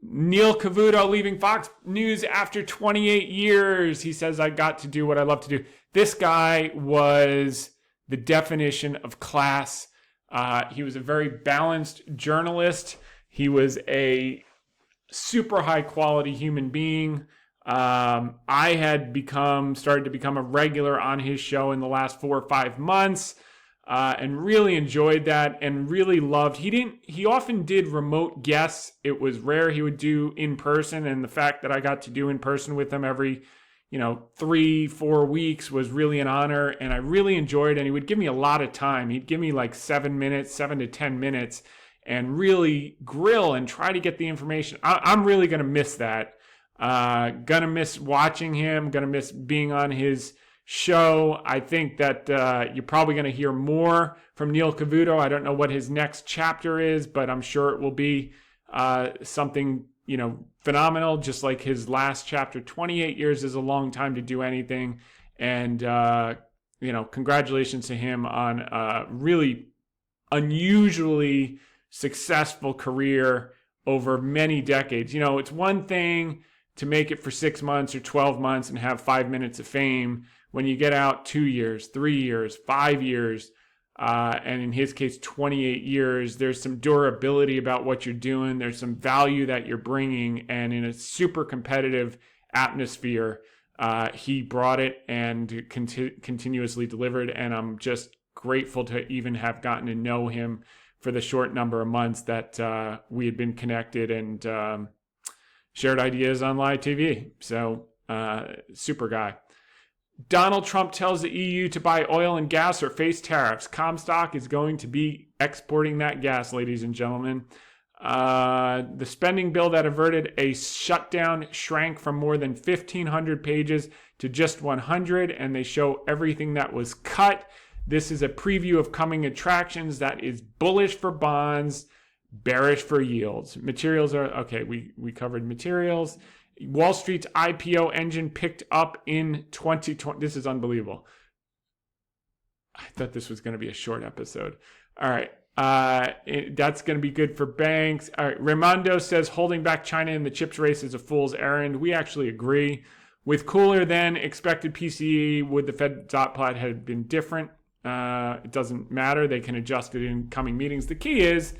Speaker 1: Neil Cavuto leaving Fox News after 28 years. He says, I got to do what I love to do. This guy was the definition of class. He was a very balanced journalist. He was a super high quality human being. I had started to become a regular on his show in the last 4 or 5 months, and really enjoyed that and really loved. He often did remote guests. It was rare he would do in person, and the fact that I got to do in person with him every 3-4 weeks was really an honor, and I really enjoyed it. And he would give me a lot of time. He'd give me like 7 to 10 minutes and really grill and try to get the information. I'm really going to miss that. Gonna miss watching him, gonna miss being on his show. I think that you're probably going to hear more from Neil Cavuto. I don't know what his next chapter is, but I'm sure it will be something phenomenal, just like his last chapter. 28 years is a long time to do anything, and congratulations to him on a really unusually successful career over many decades. It's one thing to make it for 6 months or 12 months and have 5 minutes of fame. When you get out 2 years, 3 years, 5 years, and in his case, 28 years, there's some durability about what you're doing. There's some value that you're bringing. And in a super competitive atmosphere, he brought it and continuously delivered. And I'm just grateful to even have gotten to know him for the short number of months that we had been connected and shared ideas on live TV. So super guy. Donald Trump tells the EU to buy oil and gas or face tariffs. Comstock is going to be exporting that gas, ladies and gentlemen. The spending bill that averted a shutdown shrank from more than 1,500 pages to just 100, and they show everything that was cut. This is a preview of coming attractions that is bullish for bonds, bearish for yields. Materials are, okay, we covered materials. Wall Street's IPO engine picked up in 2020. This is unbelievable. I thought this was going to be a short episode. All right. That's going to be good for banks. All right. Raimondo says holding back China in the chips race is a fool's errand. We actually agree. With cooler than expected PCE, would the Fed dot plot have been different? It doesn't matter. They can adjust it in coming meetings. The key is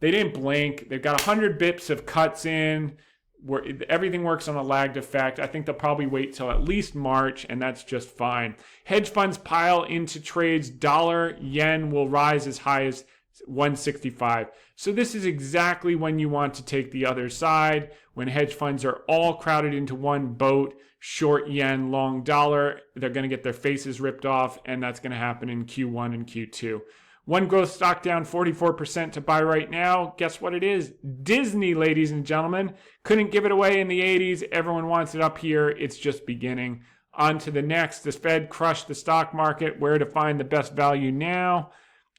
Speaker 1: they didn't blink. They've got 100 bips of cuts in. Where everything works on a lagged effect. I think they'll probably wait till at least March, and that's just fine. Hedge funds pile into trades. Dollar yen will rise as high as 165. So this is exactly when you want to take the other side, when hedge funds are all crowded into one boat, short yen, long dollar. They're going to get their faces ripped off, and that's going to happen in Q1 and Q2. One growth stock down 44% to buy right now. Guess what it is? Disney, ladies and gentlemen. Couldn't give it away in the 80s. Everyone wants it up here. It's just beginning. On to the next. The Fed crushed the stock market. Where to find the best value now?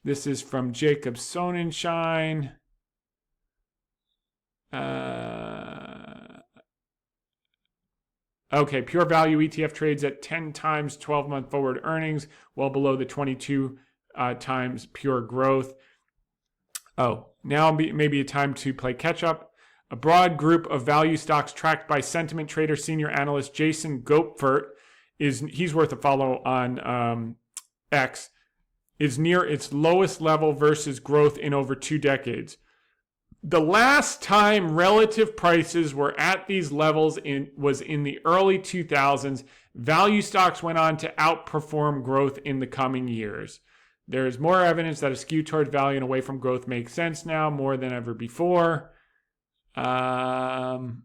Speaker 1: This is from Jacob Sonnenschein. Okay, pure value ETF trades at 10 times 12-month forward earnings, well below the 22 times pure growth. Oh, now maybe a time to play catch up. A broad group of value stocks tracked by sentiment trader senior analyst Jason Gopfert he's worth a follow on X, is near its lowest level versus growth in over 2 decades. The last time relative prices were at these levels was in the early 2000s. Value stocks went on to outperform growth in the coming years. There is more evidence that a skew towards value and away from growth makes sense now more than ever before. And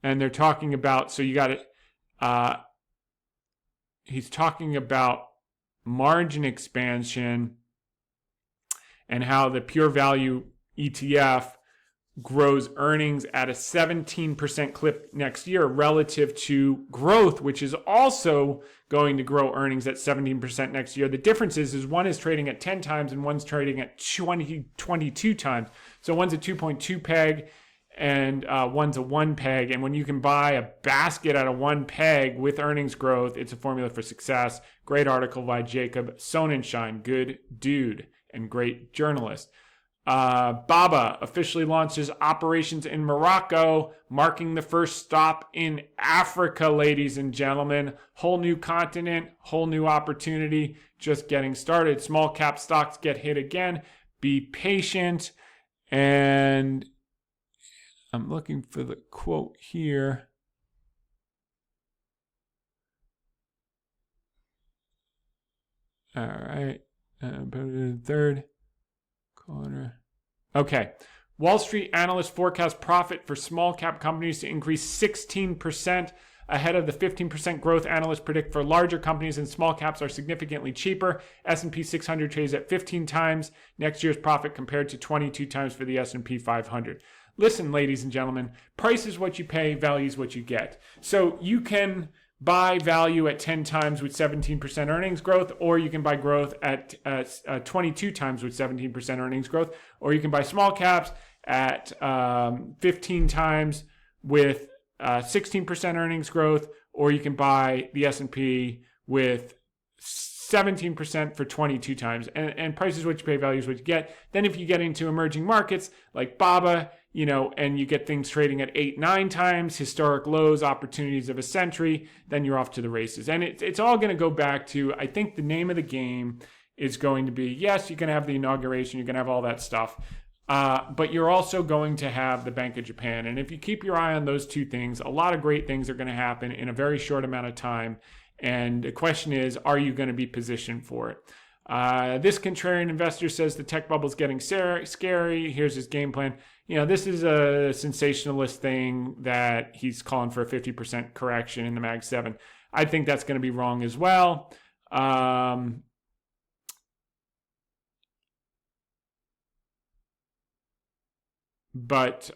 Speaker 1: they're talking about, so you got it. He's talking about margin expansion and how the pure value ETF grows earnings at a 17% clip next year relative to growth, which is also going to grow earnings at 17% next year. The difference is one is trading at 10 times and one's trading at 22 times. So one's a 2.2 peg and one's a 1 peg. And when you can buy a basket at a 1 peg with earnings growth, it's a formula for success. Great article by Jacob Sonnenschein. Good dude and great journalist. Baba officially launches operations in Morocco, marking the first stop in Africa, ladies and gentlemen. Whole new continent, whole new opportunity, just getting started. Small cap stocks get hit again. Be patient. And I'm looking for the quote here. All right. Third corner. Okay. Wall Street analysts forecast profit for small cap companies to increase 16% ahead of the 15% growth analysts predict for larger companies, and small caps are significantly cheaper. S&P 600 trades at 15 times next year's profit compared to 22 times for the S&P 500. Listen, ladies and gentlemen, price is what you pay, value is what you get. So you can buy value at 10 times with 17% earnings growth, or you can buy growth at 22 times with 17% earnings growth, or you can buy small caps at 15 times with 16% earnings growth, or you can buy the S&P with 17% for 22 times. And price is what you pay, value is what you get. Then if you get into emerging markets like Baba, and you get things trading at 8, 9 times, historic lows, opportunities of a century, then you're off to the races. And it's all going to go back to, I think the name of the game is going to be, yes, you're going to have the inauguration, you're going to have all that stuff, but you're also going to have the Bank of Japan. And if you keep your eye on those two things, a lot of great things are going to happen in a very short amount of time. And the question is, are you going to be positioned for it? This contrarian investor says the tech bubble is getting scary. Here's his game plan. This is a sensationalist thing that he's calling for a 50% correction in the Mag 7. I think that's going to be wrong as well. But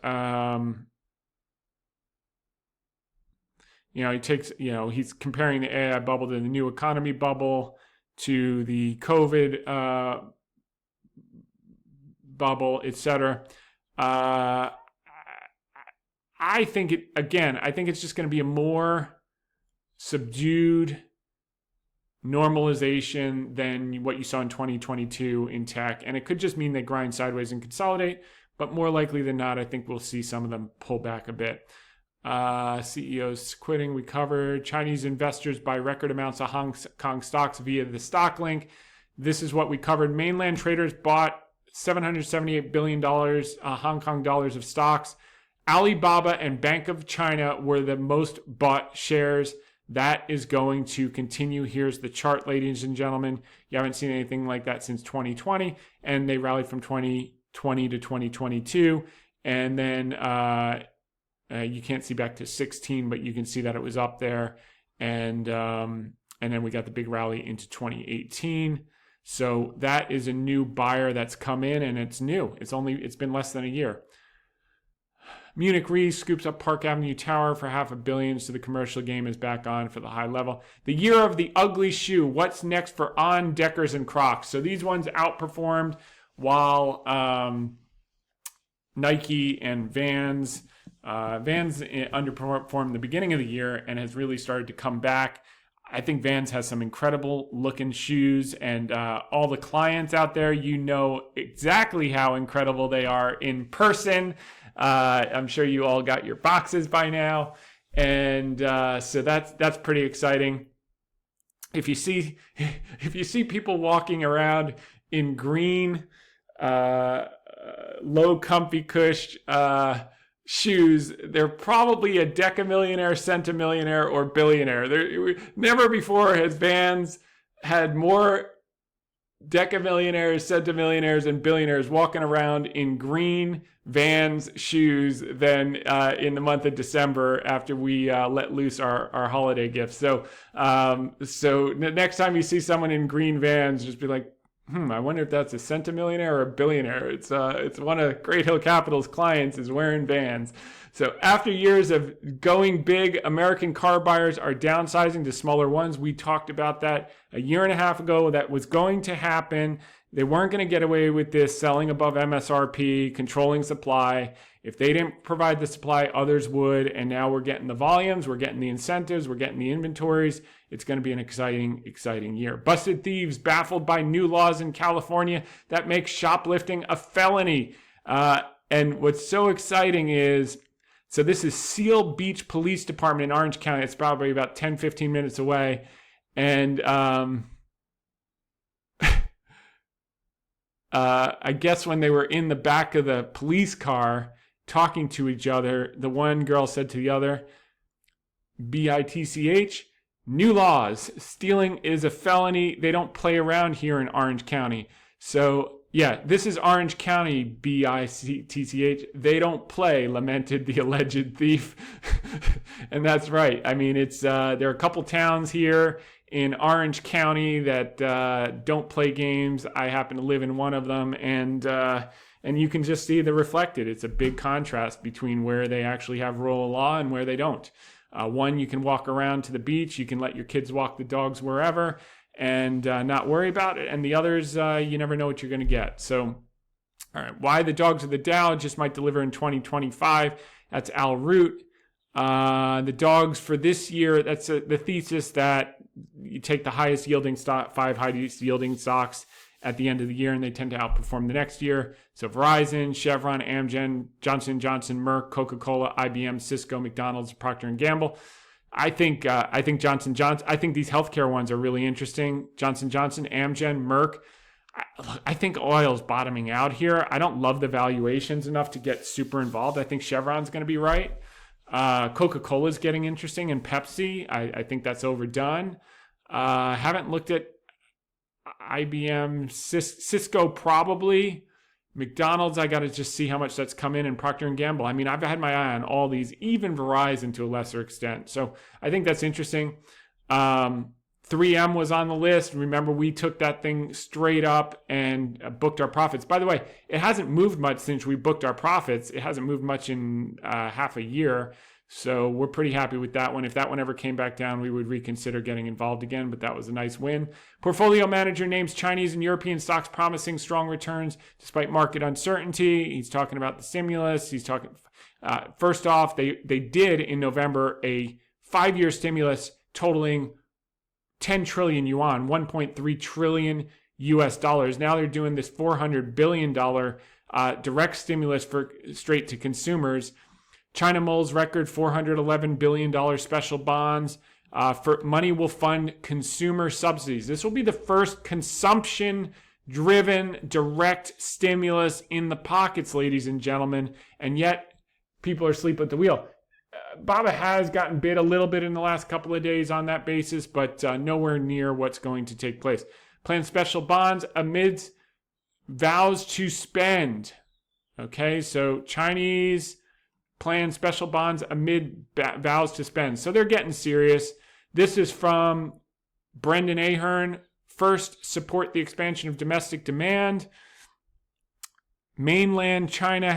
Speaker 1: he takes, he's comparing the AI bubble to the new economy bubble, to the COVID bubble, etc. I think it's just going to be a more subdued normalization than what you saw in 2022 in tech. And it could just mean they grind sideways and consolidate, but more likely than not, I think we'll see some of them pull back a bit. CEOs quitting, we covered. Chinese investors buy record amounts of Hong Kong stocks via the stock link. This is what we covered. Mainland traders bought $778 billion Hong Kong dollars of stocks. Alibaba and Bank of China were the most bought shares. That is going to continue. Here's the chart, ladies and gentlemen. You haven't seen anything like that since 2020, and they rallied from 2020 to 2022. And then you can't see back to 16, but you can see that it was up there. And then we got the big rally into 2018. So that is a new buyer that's come in, and it's new. It's been less than a year. Munich Re scoops up Park Avenue Tower for $500 million, so the commercial game is back on for the high level. The year of the ugly shoe. What's next for On, Deckers, and Crocs? So these ones outperformed while Nike and Vans underperformed the beginning of the year and has really started to come back. I think Vans has some incredible looking shoes, and all the clients out there, you know exactly how incredible they are in person. I'm sure you all got your boxes by now, and so that's pretty exciting. If you see people walking around in green, low comfy cush shoes, they're probably a decamillionaire, centimillionaire, or billionaire. Never before has Vans had more decamillionaires, centimillionaires, and billionaires walking around in green Vans shoes than in the month of December after we let loose our holiday gifts. So next time you see someone in green Vans, just be like, I wonder if that's a centimillionaire or a billionaire. It's one of Great Hill Capital's clients is wearing Vans. So after years of going big, American car buyers are downsizing to smaller ones. We talked about that a year and a half ago. That was going to happen. They weren't going to get away with this, selling above MSRP, controlling supply. If they didn't provide the supply, others would. And now we're getting the volumes, we're getting the incentives, we're getting the inventories. It's going to be an exciting, exciting year. Busted thieves baffled by new laws in California that make shoplifting a felony. And what's so exciting is, so this is Seal Beach Police Department in Orange County. It's probably about 10, 15 minutes away. And I guess when they were in the back of the police car talking to each other, the one girl said to the other, BITCH, new laws. Stealing is a felony. They don't play around here in Orange County. So, yeah, this is Orange County, BITCH. They don't play, lamented the alleged thief. And that's right. I mean, there are a couple towns here in Orange County that don't play games. I happen to live in one of them, and you can just see the reflected. It's a big contrast between where they actually have rule of law and where they don't. One, you can walk around to the beach, you can let your kids walk the dogs wherever, and not worry about it. And the others, you never know what you're going to get. So, all right, why the dogs of the Dow just might deliver in 2025. That's Al Root. The dogs for this year, that's the thesis that you take the highest yielding stock, 5 highest yielding stocks at the end of the year, and they tend to outperform the next year. So Verizon, Chevron, Amgen, Johnson & Johnson, Merck, Coca-Cola, IBM, Cisco, McDonald's, Procter & Gamble. I think Johnson & Johnson, I think these healthcare ones are really interesting. Johnson & Johnson, Amgen, Merck. I think oil's bottoming out here. I don't love the valuations enough to get super involved. I think Chevron's going to be right. Coca-Cola is getting interesting, and Pepsi, I think that's overdone. Haven't looked at IBM, Cisco probably. McDonald's, I got to just see how much that's come in, and Procter & Gamble. I mean, I've had my eye on all these, even Verizon to a lesser extent. So I think that's interesting. 3M was on the list. Remember, we took that thing straight up and booked our profits. By the way, it hasn't moved much since we booked our profits. It hasn't moved much in half a year. So we're pretty happy with that one. If that one ever came back down, we would reconsider getting involved again, but that was a nice win. Portfolio manager names Chinese and European stocks promising strong returns despite market uncertainty. He's talking about the stimulus. He's talking, first off, they did in November a 5-year stimulus totaling 10 trillion yuan, 1.3 trillion US dollars. Now they're doing this $400 billion direct stimulus for straight to consumers. China Mole's record $411 billion special bonds. For money will fund consumer subsidies. This will be the first consumption-driven direct stimulus in the pockets, ladies and gentlemen. And yet, people are asleep at the wheel. BABA has gotten bid a little bit in the last couple of days on that basis, but nowhere near what's going to take place. Planned special bonds amidst vows to spend. Okay, so Chinese planned special bonds amid vows to spend. So they're getting serious. This is from Brendan Ahern. First, support the expansion of domestic demand. Mainland China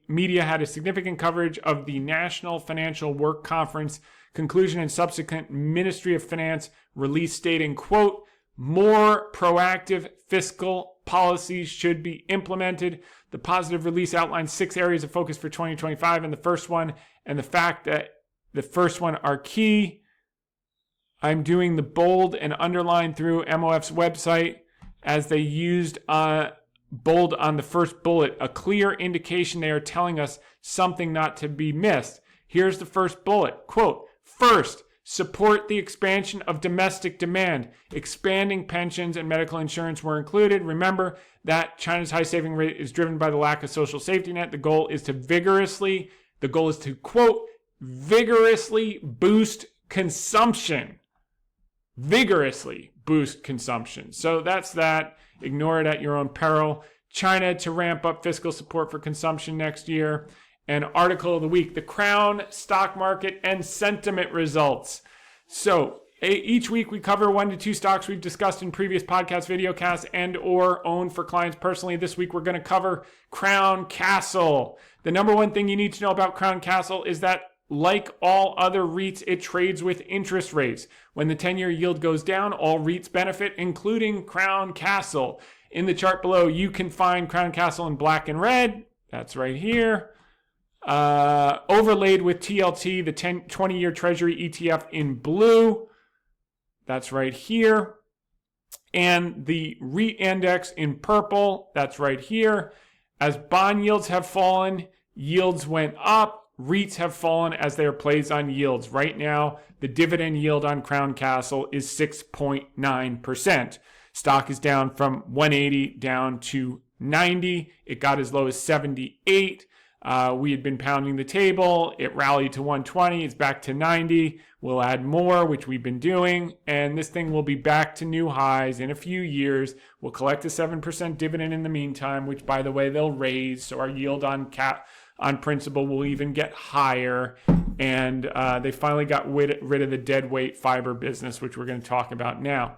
Speaker 1: media had a significant coverage of the National Financial Work Conference conclusion and subsequent Ministry of Finance release stating, quote, more proactive fiscal policies should be implemented. The positive release outlines 6 areas of focus for 2025, and the fact that the first one are key. I'm doing the bold and underline through MOF's website as they used bold on the first bullet, a clear indication they are telling us something not to be missed. Here's the first bullet, quote, first, support the expansion of domestic demand. Expanding pensions and medical insurance were included. Remember that China's high saving rate is driven by the lack of social safety net. The goal is to, quote, vigorously boost consumption. Vigorously boost consumption. So that's that. Ignore it at your own peril. China to ramp up fiscal support for consumption next year. And article of the week, the Crown stock market and sentiment results. So each week we cover 1 to 2 stocks we've discussed in previous podcasts, videocasts, and or owned for clients personally. This week we're going to cover Crown Castle. The number one thing you need to know about Crown Castle is that like all other REITs, it trades with interest rates. When the 10-year yield goes down, all REITs benefit, including Crown Castle. In the chart below, you can find Crown Castle in black and red. That's right here. Overlaid with TLT, the 20-year Treasury ETF in blue. That's right here. And the REIT index in purple. That's right here. As bond yields have fallen, yields went up. REITs have fallen as they are plays on yields. Right now, the dividend yield on Crown Castle is 6.9%. Stock is down from 180 down to 90. It got as low as 78. We had been pounding the table. It rallied to 120. It's back to 90. We'll add more, which we've been doing. And this thing will be back to new highs in a few years. We'll collect a 7% dividend in the meantime, which, by the way, they'll raise. So our yield on principal will even get higher. And they finally got rid of the dead weight fiber business, which we're going to talk about now.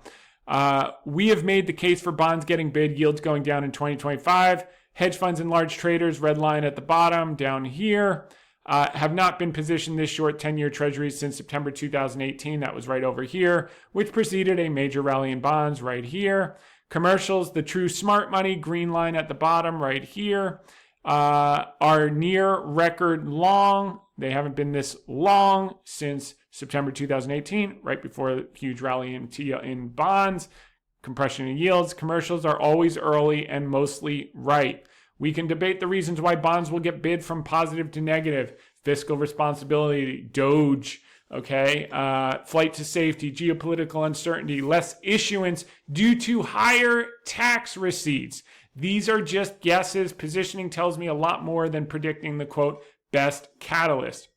Speaker 1: We have made the case for bonds getting bid, yields going down in 2025. Hedge funds and large traders, red line at the bottom down here, have not been positioned this short 10-year treasuries since September 2018. That was right over here, which preceded a major rally in bonds right here. Commercials, the true smart money, green line at the bottom right here, are near record long. They haven't been this long since September 2018, right before the huge rally in bonds. Compression in yields. Commercials are always early and mostly right. We can debate the reasons why bonds will get bid from positive to negative. Fiscal responsibility, Doge, okay, flight to safety, geopolitical uncertainty, less issuance due to higher tax receipts. These are just guesses. Positioning tells me a lot more than predicting the, quote, best catalyst.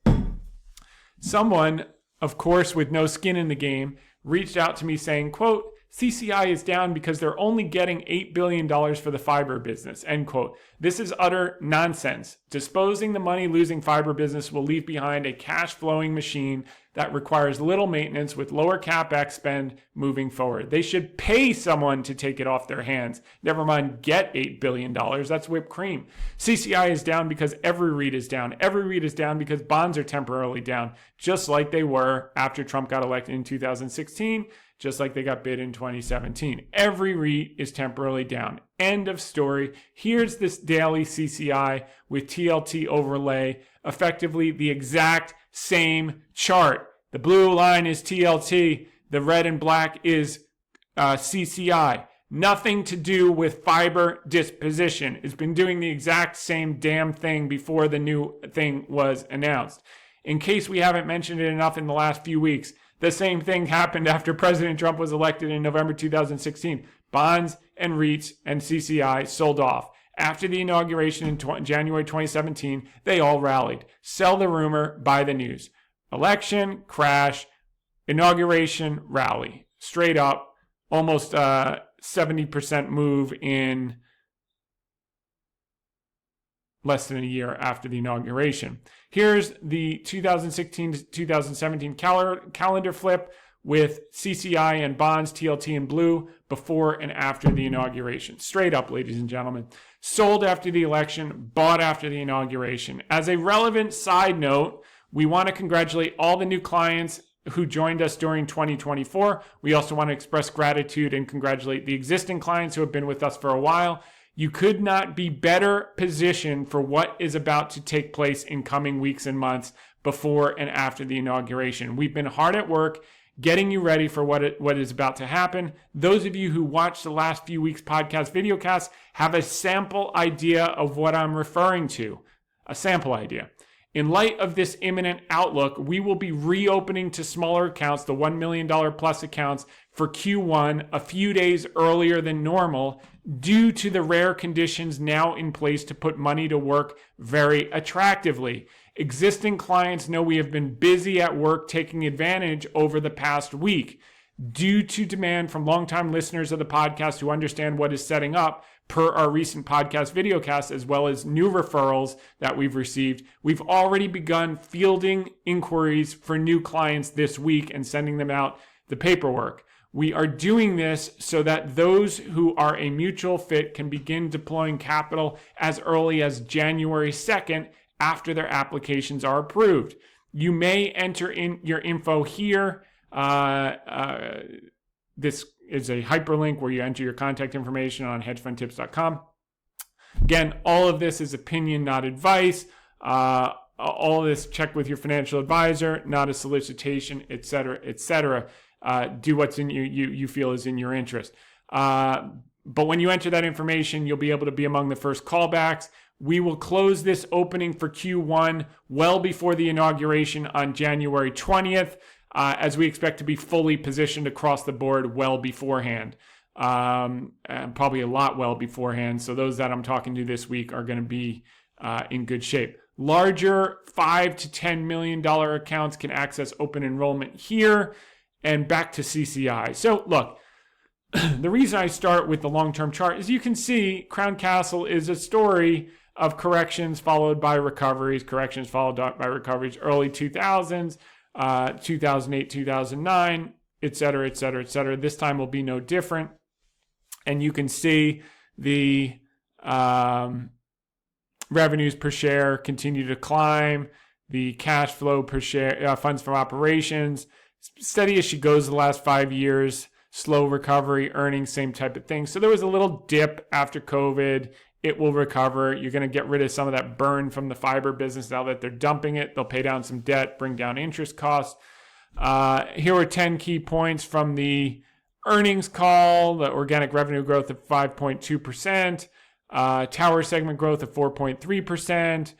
Speaker 1: Someone, of course, with no skin in the game, reached out to me saying, quote, CCI is down because they're only getting $8 billion for the fiber business, end quote. This is utter nonsense. Disposing the money-losing fiber business will leave behind a cash-flowing machine that requires little maintenance with lower CapEx spend moving forward. They should pay someone to take it off their hands. Never mind get $8 billion. That's whipped cream. CCI is down because every REIT is down. Every REIT is down because bonds are temporarily down, just like they were after Trump got elected in 2016. Just like they got bid in 2017. Every REIT is temporarily down. End of story. Here's this daily CCI with TLT overlay, effectively the exact same chart. The blue line is TLT. The red and black is CCI. Nothing to do with fiber disposition. It's been doing the exact same damn thing before the new thing was announced. In case we haven't mentioned it enough in the last few weeks, the same thing happened after President Trump was elected in November 2016. Bonds and REITs and CCI sold off. After the inauguration in January 2017, they all rallied. Sell the rumor, buy the news. Election, crash, inauguration, rally. Straight up, almost 70% move in less than a year after the inauguration. Here's the 2016 to 2017 calendar flip with CCI and bonds, TLT in blue, before and after the inauguration. Straight up, ladies and gentlemen. Sold after the election, bought after the inauguration. As a relevant side note, we want to congratulate all the new clients who joined us during 2024. We also want to express gratitude and congratulate the existing clients who have been with us for a while. You could not be better positioned for what is about to take place in coming weeks and months before and after the inauguration. We've been hard at work getting you ready for what is about to happen. Those of you who watched the last few weeks' podcast videocasts have a sample idea of what I'm referring to, a sample idea. In light of this imminent outlook, we will be reopening to smaller accounts, the $1 million plus accounts, for Q1 a few days earlier than normal due to the rare conditions now in place to put money to work very attractively. Existing clients know we have been busy at work taking advantage over the past week. Due to demand from longtime listeners of the podcast who understand what is setting up, per our recent podcast videocast, as well as new referrals that we've received, we've already begun fielding inquiries for new clients this week and sending them out the paperwork. We are doing this so that those who are a mutual fit can begin deploying capital as early as January 2nd after their applications are approved. You may enter in your info here. This is a hyperlink where you enter your contact information on hedgefundtips.com. Again, all of this is opinion, not advice. All of this, check with your financial advisor, not a solicitation, etc., etc. Do what's in you feel is in your interest. But when you enter that information, you'll be able to be among the first callbacks. We will close this opening for Q1 well before the inauguration on January 20th. As we expect to be fully positioned across the board well beforehand, and probably a lot well beforehand. So those that I'm talking to this week are going to be in good shape. Larger $5 to $10 million accounts can access open enrollment here. And back to CCI. So look, the reason I start with the long-term chart is you can see Crown Castle is a story of corrections followed by recoveries, corrections followed by recoveries, early 2000s, 2008, 2009, et cetera, et cetera, et cetera. This time will be no different. And you can see the revenues per share continue to climb. The cash flow per share, funds from operations, steady as she goes the last 5 years. Slow recovery, earnings, same type of thing. So there was a little dip after COVID. It will recover. You're going to get rid of some of that burn from the fiber business now that they're dumping it. They'll pay down some debt, bring down interest costs. Here are 10 key points from the earnings call. The organic revenue growth of 5.2%, tower segment growth of 4.3%,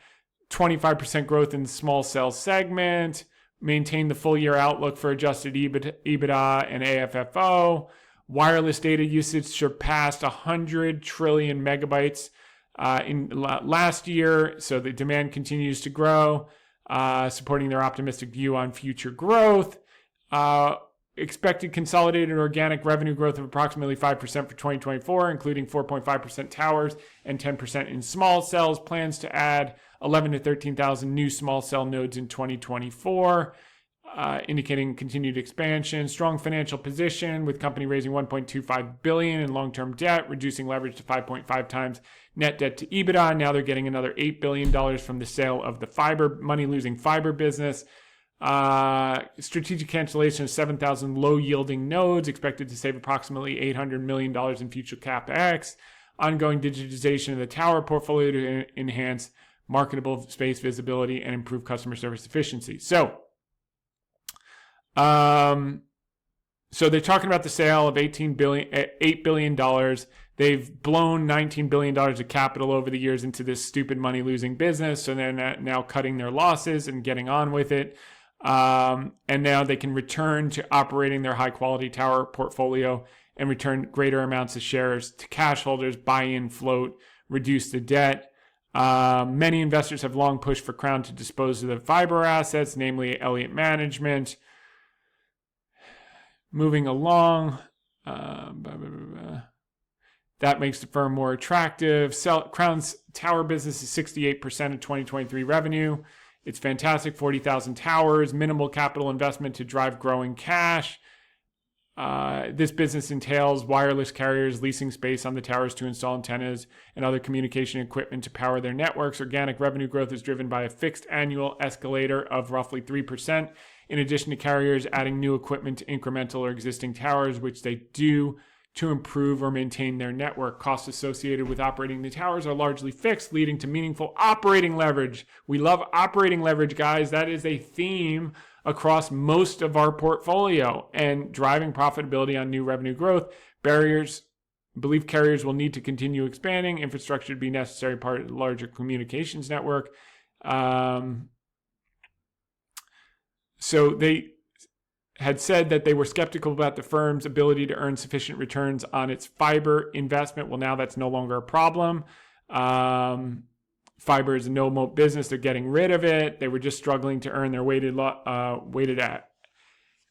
Speaker 1: 25% growth in the small cell segment, maintain the full year outlook for adjusted EBITDA and AFFO. Wireless data usage surpassed 100 trillion megabytes in last year, so the demand continues to grow, supporting their optimistic view on future growth. Expected consolidated organic revenue growth of approximately 5% for 2024, including 4.5% towers and 10% in small cells. Plans to add 11 to 13,000 new small cell nodes in 2024. Indicating continued expansion, strong financial position with company raising $1.25 billion in long-term debt, reducing leverage to 5.5 times net debt to EBITDA. Now they're getting another $8 billion from the sale of the money-losing fiber business. Strategic cancellation of 7,000 low-yielding nodes, expected to save approximately $800 million in future CapEx. Ongoing digitization of the tower portfolio to enhance marketable space visibility and improve customer service efficiency. So they're talking about the sale of $8 billion. They've blown $19 billion of capital over the years into this stupid money-losing business. So they're now cutting their losses and getting on with it. And now they can return to operating their high-quality tower portfolio and return greater amounts of shares to cash holders, buy in, float, reduce the debt. Many investors have long pushed for Crown to dispose of the fiber assets, namely Elliott Management. Moving along, that makes the firm more attractive. Crown's tower business is 68% of 2023 revenue. It's fantastic, 40,000 towers, minimal capital investment to drive growing cash. This business entails wireless carriers leasing space on the towers to install antennas and other communication equipment to power their networks. Organic revenue growth is driven by a fixed annual escalator of roughly 3%. In addition to carriers adding new equipment to incremental or existing towers, which they do to improve or maintain their network. Costs associated with operating the towers are largely fixed, leading to meaningful operating leverage. We love operating leverage, guys. That is a theme across most of our portfolio and driving profitability on new revenue growth. Barriers, I believe carriers will need to continue expanding. Infrastructure to be necessary part of the larger communications network. So they had said that they were skeptical about the firm's ability to earn sufficient returns on its fiber investment. Well, now that's no longer a problem. Fiber is a no-moat business. They're getting rid of it. They were just struggling to earn their weighted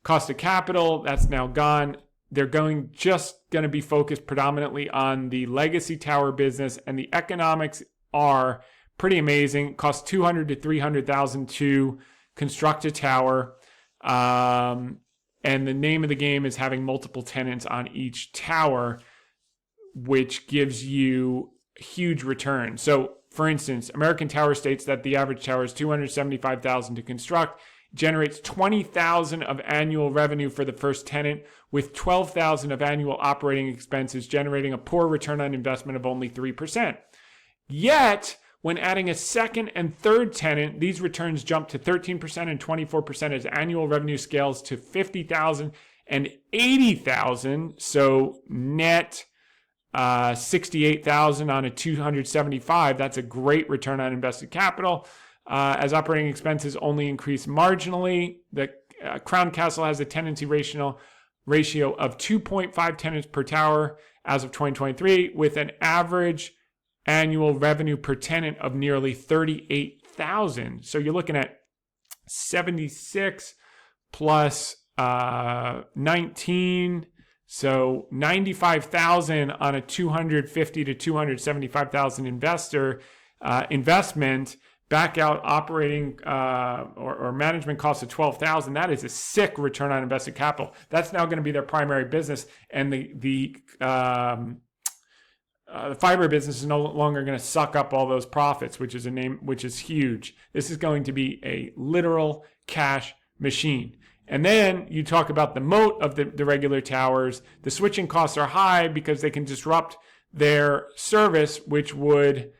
Speaker 1: cost of capital. That's now gone. They're just going to be focused predominantly on the legacy tower business, and the economics are pretty amazing. It costs $200,000 to $300,000 to construct a tower. And the name of the game is having multiple tenants on each tower, which gives you huge returns. So, for instance, American Tower states that the average tower is $275,000 to construct, generates $20,000 of annual revenue for the first tenant, with $12,000 of annual operating expenses, generating a poor return on investment of only 3%. Yet, when adding a second and third tenant, these returns jump to 13% and 24% as annual revenue scales to $50,000 and $80,000. So net $68,000 on a $275,000. That's a great return on invested capital. As operating expenses only increase marginally, the Crown Castle has a tenancy ratio of 2.5 tenants per tower as of 2023, with an average annual revenue per tenant of nearly $38,000. So you're looking at 76 plus 19, so $95,000 on a $250,000 to $275,000 investment. Back out operating or management costs of $12,000. That is a sick return on invested capital. That's now going to be their primary business, and the fiber business is no longer going to suck up all those profits, which is huge. This is going to be a literal cash machine. And then you talk about the moat of the regular towers. The switching costs are high because they can disrupt their service, which would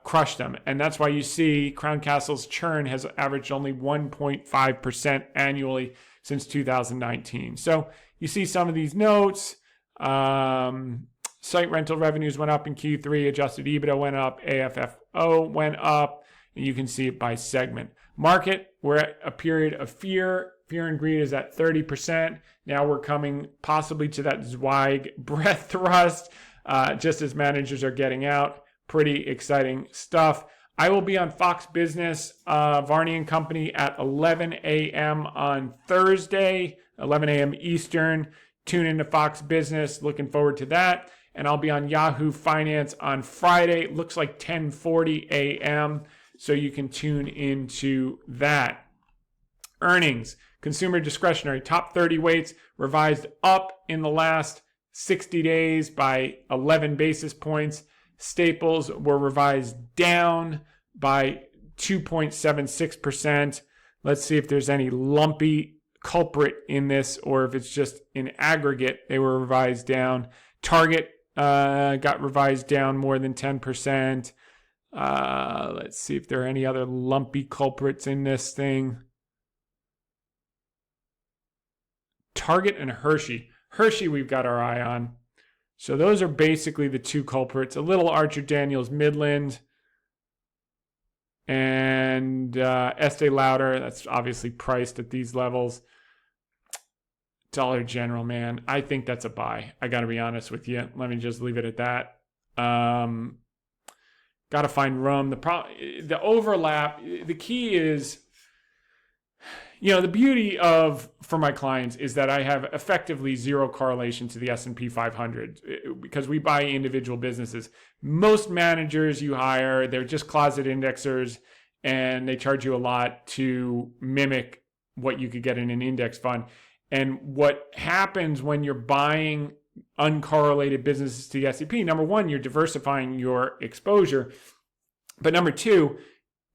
Speaker 1: crush them. And that's why you see Crown Castle's churn has averaged only 1.5% annually since 2019. So you see some of these notes. Site rental revenues went up in Q3. Adjusted EBITDA went up. AFFO went up. And you can see it by segment. Market, we're at a period of fear. Fear and greed is at 30%. Now we're coming possibly to that Zweig breath thrust, just as managers are getting out. Pretty exciting stuff. I will be on Fox Business, Varney & Company at 11 a.m. on Thursday, 11 a.m. Eastern. Tune into Fox Business. Looking forward to that. And I'll be on Yahoo Finance on Friday. Looks like 10:40 a.m. So you can tune into that. Earnings. Consumer discretionary. Top 30 weights revised up in the last 60 days by 11 basis points. Staples were revised down by 2.76%. Let's see if there's any lumpy culprit in this or if it's just in aggregate they were revised down. Target got revised down more than 10%. Let's see if there are any other lumpy culprits in this thing. Target and Hershey. Hershey we've got our eye on. So those are basically the two culprits. A little Archer Daniels Midland and Estee Lauder. That's obviously priced at these levels. Dollar General, man. I think that's a buy. I got to be honest with you. Let me just leave it at that. Got to find room. The overlap, the key is, the beauty for my clients is that I have effectively zero correlation to the S&P 500 because we buy individual businesses. Most managers you hire, they're just closet indexers and they charge you a lot to mimic what you could get in an index fund. And what happens when you're buying uncorrelated businesses to the S&P, number one, you're diversifying your exposure. But number two,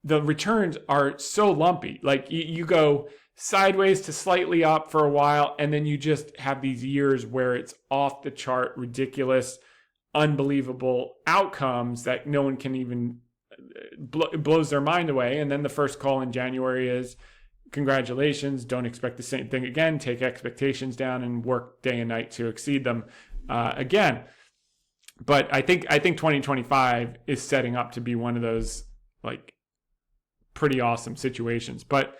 Speaker 1: the returns are so lumpy. Like you go sideways to slightly up for a while, and then you just have these years where it's off the chart, ridiculous, unbelievable outcomes that no one can even blows their mind away. And then the first call in January is congratulations. Don't expect the same thing again. Take expectations down and work day and night to exceed them again. But I think 2025 is setting up to be one of those like pretty awesome situations. But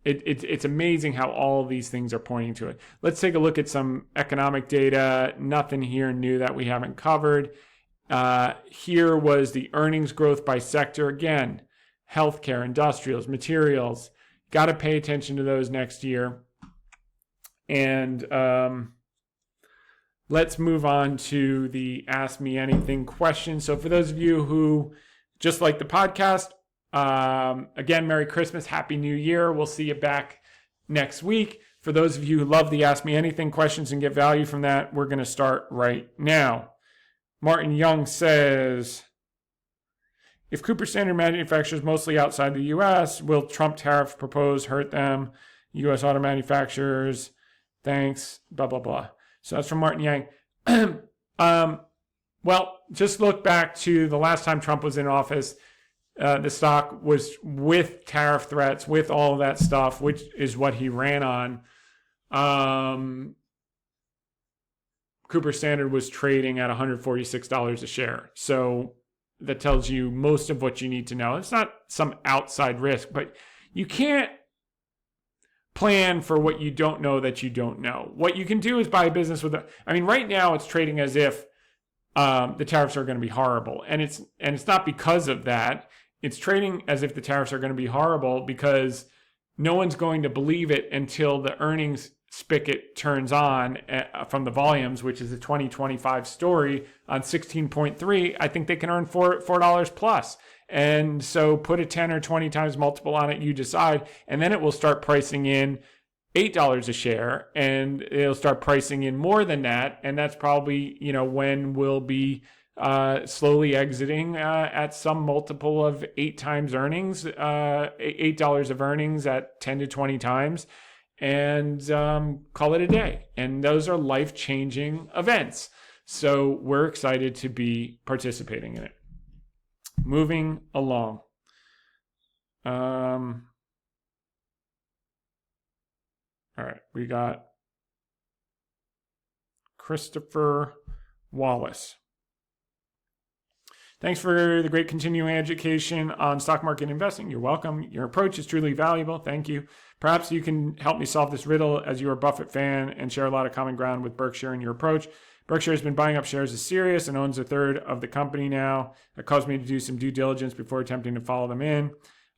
Speaker 1: it's amazing how all of these things are pointing to it. Let's take a look at some economic data. Nothing here new that we haven't covered. Here was the earnings growth by sector. Again, healthcare, industrials, materials. Got to pay attention to those next year. And let's move on to the Ask Me Anything question. So for those of you who just like the podcast, again, Merry Christmas, Happy New Year. We'll see you back next week. For those of you who love the Ask Me Anything questions and get value from that, we're going to start right now. Martin Young says, if Cooper Standard manufactures mostly outside the U.S., will Trump tariff proposed hurt them? U.S. auto manufacturers, thanks, blah, blah, blah. So that's from Martin Yang. Well, just look back to the last time Trump was in office. The stock was with tariff threats, with all of that stuff, which is what he ran on. Cooper Standard was trading at $146 a share. So that tells you most of what you need to know. It's not some outside risk, but you can't plan for what you don't know that you don't know. What you can do is buy a business with right now it's trading as if the tariffs are going to be horrible. And it's not because of that. It's trading as if the tariffs are going to be horrible because no one's going to believe it until the earnings spigot turns on from the volumes, which is a 2025 story on 16.3. I think they can earn $4 plus. And so put a 10 or 20 times multiple on it, you decide, and then it will start pricing in $8 a share, and it'll start pricing in more than that. And that's probably, when we'll be slowly exiting at some multiple of 8 times earnings, $8 of earnings at 10 to 20 times, and call it a day. And those are life-changing events. So we're excited to be participating in it. Moving along. All right, we got Christopher Wallace. Thanks for the great continuing education on stock market investing. You're welcome. Your approach is truly valuable. Thank you. Perhaps you can help me solve this riddle as you're a Buffett fan and share a lot of common ground with Berkshire in your approach. Berkshire has been buying up shares of Sirius and owns a third of the company now. That caused me to do some due diligence before attempting to follow them in.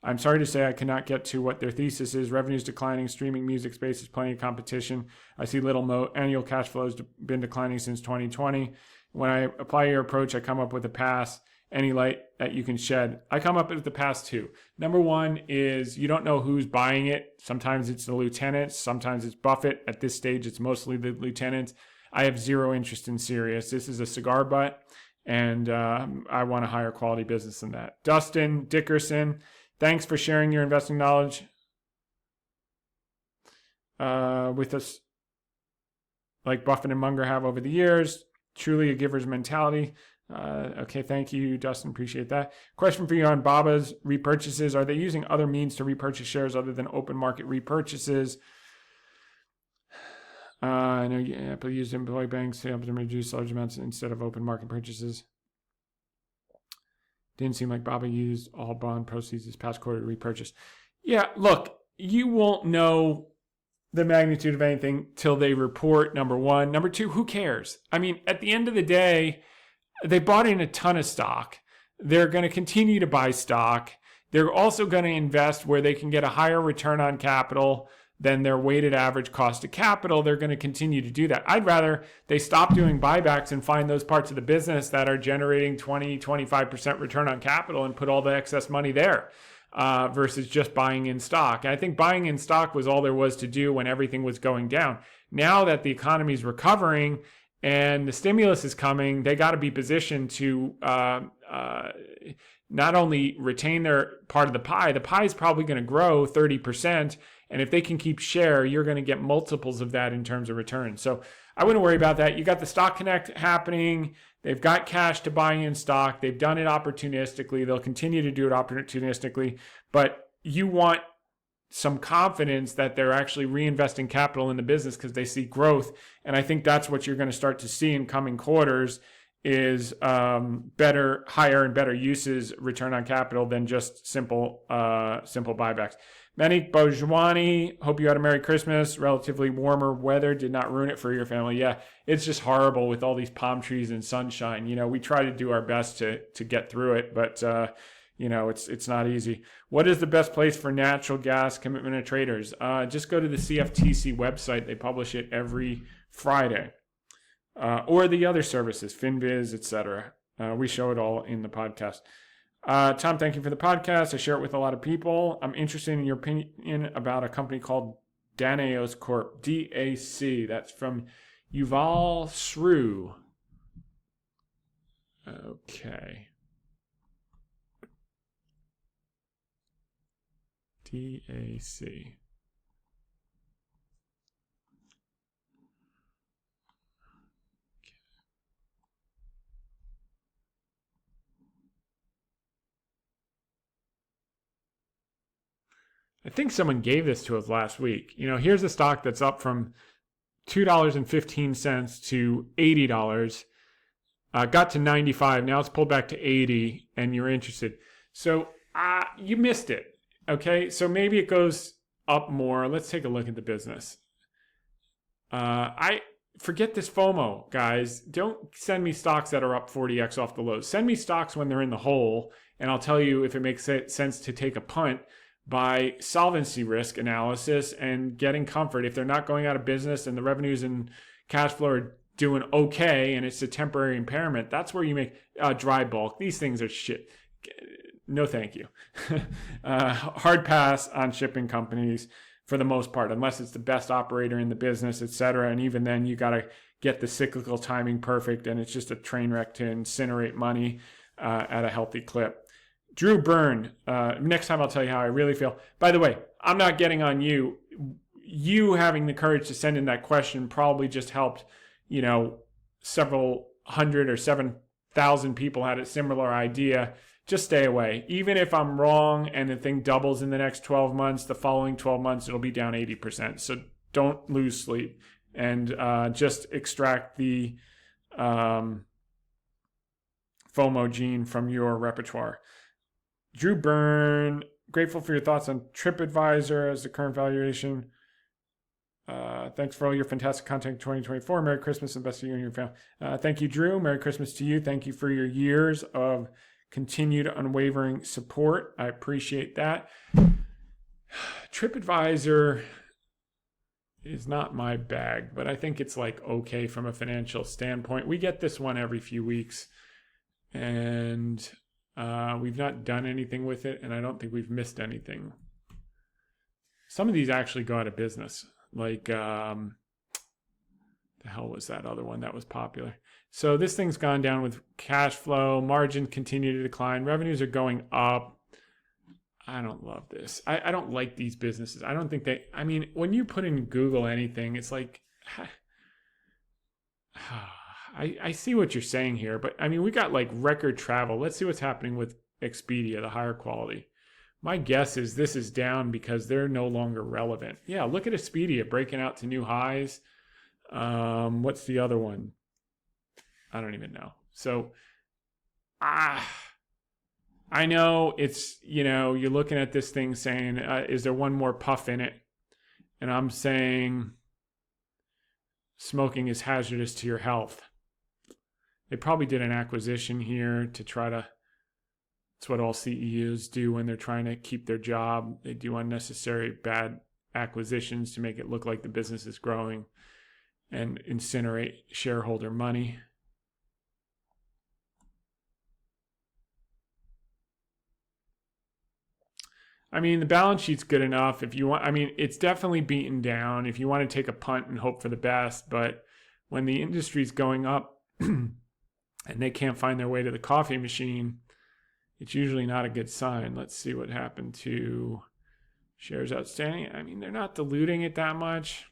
Speaker 1: I'm sorry to say I cannot get to what their thesis is. Revenues declining, streaming music space is plenty of competition. I see little moat. Annual cash flow has been declining since 2020. When I apply your approach, I come up with a pass. Any light that you can shed? I come up with the pass too. Number one is you don't know who's buying it. Sometimes it's the lieutenants. Sometimes it's Buffett. At this stage, it's mostly the lieutenants. I have zero interest in Sirius. This is a cigar butt, and I want a higher quality business than that. Dustin Dickerson, thanks for sharing your investing knowledge with us like Buffett and Munger have over the years. Truly a giver's mentality. Okay, thank you, Dustin. Appreciate that. Question for you on Baba's repurchases. Are they using other means to repurchase shares other than open market repurchases? I know Apple used employee banks to help them reduce large amounts instead of open market purchases. Didn't seem like Baba used all bond proceeds this past quarter to repurchase. Yeah, look, you won't know the magnitude of anything till they report, number one. Number two, who cares? I mean, at the end of the day, they bought in a ton of stock. They're going to continue to buy stock. They're also going to invest where they can get a higher return on capital than their weighted average cost of capital. They're going to continue to do that. I'd rather they stop doing buybacks and find those parts of the business that are generating 20, 25% return on capital and put all the excess money there versus just buying in stock. And I think buying in stock was all there was to do when everything was going down. Now that the economy is recovering and the stimulus is coming, they got to be positioned to not only retain their part of the pie is probably going to grow 30%, And if they can keep share, you're going to get multiples of that in terms of return. So I wouldn't worry about that. You got the Stock Connect happening. They've got cash to buy in stock. They've done it opportunistically. They'll continue to do it opportunistically. But you want some confidence that they're actually reinvesting capital in the business because they see growth. And I think that's what you're going to start to see in coming quarters is better, higher and better uses return on capital than just simple buybacks. Manik Bojwani, hope you had a Merry Christmas. Relatively warmer weather did not ruin it for your family. Yeah, it's just horrible with all these palm trees and sunshine. We try to do our best to get through it, but it's not easy. What is the best place for natural gas commitment of traders? Just go to the CFTC website. They publish it every Friday. Or the other services, FinViz, etc. We show it all in the podcast. Tom, thank you for the podcast. I share it with a lot of people. I'm interested in your opinion about a company called Danaos Corp. DAC. That's from Yuval Shrew. Okay. DAC. I think someone gave this to us last week. Here's a stock that's up from $2.15 to $80. Got to 95. Now it's pulled back to 80, and you're interested. So you missed it. Okay, so maybe it goes up more. Let's take a look at the business. I forget this FOMO, guys. Don't send me stocks that are up 40x off the lows. Send me stocks when they're in the hole, and I'll tell you if it makes sense to take a punt by solvency risk analysis and getting comfort. If they're not going out of business and the revenues and cash flow are doing okay and it's a temporary impairment, that's where you make dry bulk. These things are shit. No, thank you. Hard pass on shipping companies for the most part, unless it's the best operator in the business, et cetera. And even then, you got to get the cyclical timing perfect, and it's just a train wreck to incinerate money at a healthy clip. Drew Byrne, next time I'll tell you how I really feel. By the way, I'm not getting on you. You having the courage to send in that question probably just helped, several hundred or 7,000 people had a similar idea. Just stay away. Even if I'm wrong and the thing doubles in the next 12 months, the following 12 months, it'll be down 80%. So don't lose sleep and just extract the FOMO gene from your repertoire. Drew Byrne, grateful for your thoughts on TripAdvisor as the current valuation. Thanks for all your fantastic content in 2024. Merry Christmas and best to you and your family. Thank you, Drew. Merry Christmas to you. Thank you for your years of continued unwavering support. I appreciate that. TripAdvisor is not my bag, but I think it's okay from a financial standpoint. We get this one every few weeks, and we've not done anything with it, and I don't think we've missed anything. Some of these actually go out of business. The hell was that other one that was popular? So this thing's gone down with cash flow. Margins continue to decline. Revenues are going up. I don't love this. I don't like these businesses. I don't think when you put in Google anything, it's like, I see what you're saying here, but we got record travel. Let's see what's happening with Expedia, the higher quality. My guess is this is down because they're no longer relevant. Yeah, look at Expedia breaking out to new highs. What's the other one? I don't even know. So, I know it's, you're looking at this thing saying, is there one more puff in it? And I'm saying smoking is hazardous to your health. They probably did an acquisition here to try to, it's what all CEOs do when they're trying to keep their job. They do unnecessary bad acquisitions to make it look like the business is growing and incinerate shareholder money. The balance sheet's good enough. If you want, it's definitely beaten down if you want to take a punt and hope for the best. But when the industry's going up and they can't find their way to the coffee machine, it's usually not a good sign. Let's see what happened to Shares outstanding. I mean, they're not diluting it that much.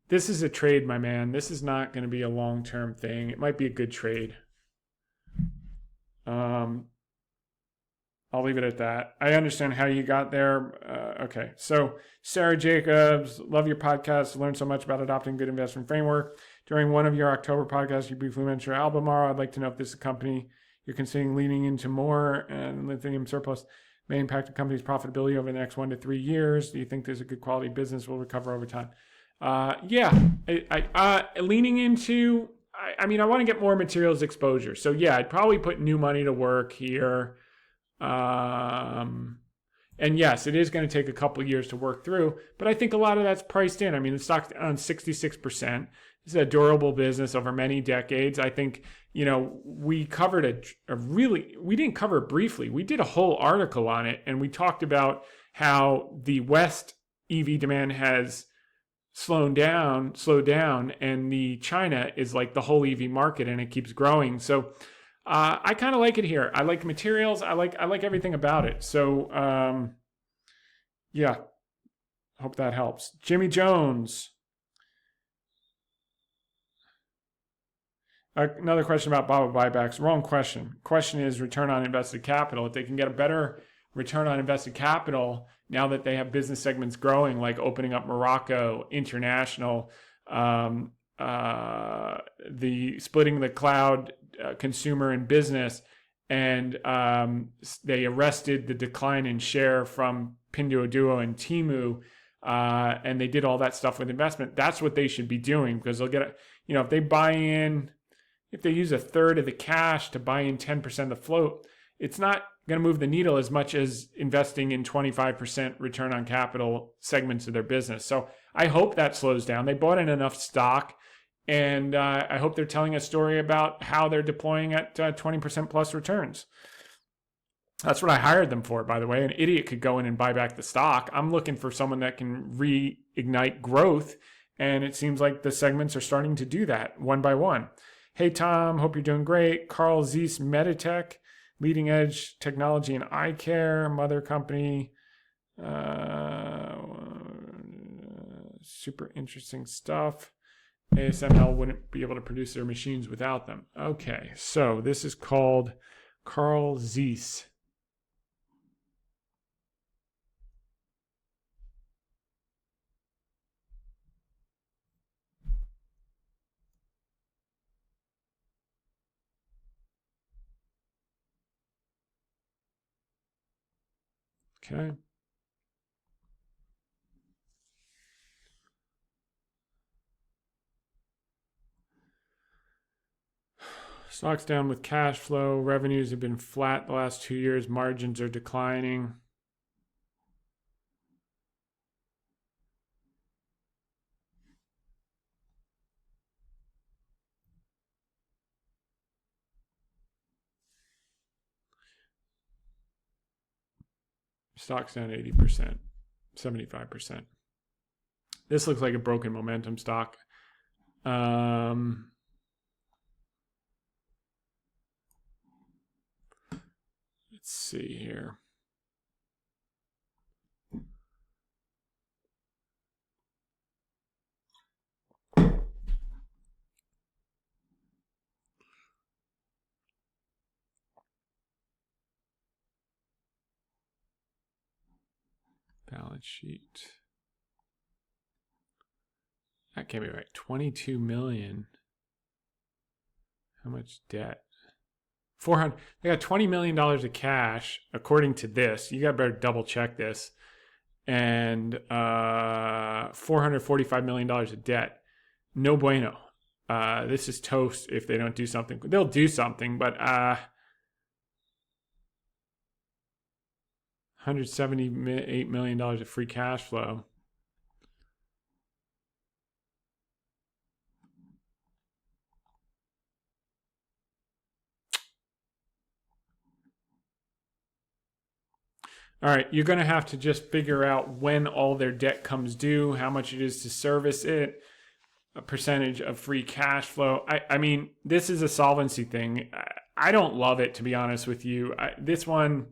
Speaker 1: This is a trade, my man. This is not going to be a long-term thing. It might be a good trade. I'll leave it at that. I understand how you got there. Okay. So Sarah Jacobs, love your podcast. Learned so much about adopting good investment framework. During one of your October podcasts, you briefly mentioned Albemarle. I'd like to know if this is a company you're considering leaning into more, and lithium surplus may impact the company's profitability over the next 1 to 3 years. Do you think there's a good quality business will recover over time? Leaning into, I mean, I want to get more materials exposure. So yeah, I'd probably put new money to work here. And yes, it is going to take a couple of years to work through, but I think a lot of that's priced in. I mean, the stock's on 66%. This is a durable business over many decades. I think, we covered we didn't cover it briefly. We did a whole article on it, and we talked about how the West EV demand has slowed down, and the China is like the whole EV market, and it keeps growing. So I kind of like it here. I like the materials. I like everything about it. So yeah, hope that helps. Jimmy Jones. Another question about Baba buybacks. Wrong question. Question is return on invested capital. If they can get a better return on invested capital now that they have business segments growing, like opening up Morocco, international, the splitting the cloud, consumer and business, and they arrested the decline in share from Pinduoduo and Temu, and they did all that stuff with investment. That's what they should be doing, because they'll get if they use a third of the cash to buy in 10% of the float, it's not going to move the needle as much as investing in 25% return on capital segments of their business. So I hope that slows down. They bought in enough stock, and I hope they're telling a story about how they're deploying at 20% plus returns. That's what I hired them for, by the way. An idiot could go in and buy back the stock. I'm looking for someone that can reignite growth, and it seems like the segments are starting to do that one by one. Hey, Tom, hope you're doing great. Carl Zeiss Meditech, leading edge technology in eye care, mother company. Super interesting stuff. ASML wouldn't be able to produce their machines without them. Okay, so this is called Carl Zeiss. Okay. Stock's down with cash flow. Revenues have been flat the last 2 years. Margins are declining. Stock's down 80%, 75%. This looks like a broken momentum stock. Let's see here. Balance sheet. That can't be right. 22 million. How much debt? 400. They got $20 million of cash, according to this. You got better double check this. And $445 million of debt. No bueno. This is toast if they don't do something. They'll do something, but $178 million of free cash flow. All right, you're going to have to just figure out when all their debt comes due, how much it is to service it, a percentage of free cash flow. I mean, this is a solvency thing. I don't love it, to be honest with you. This one,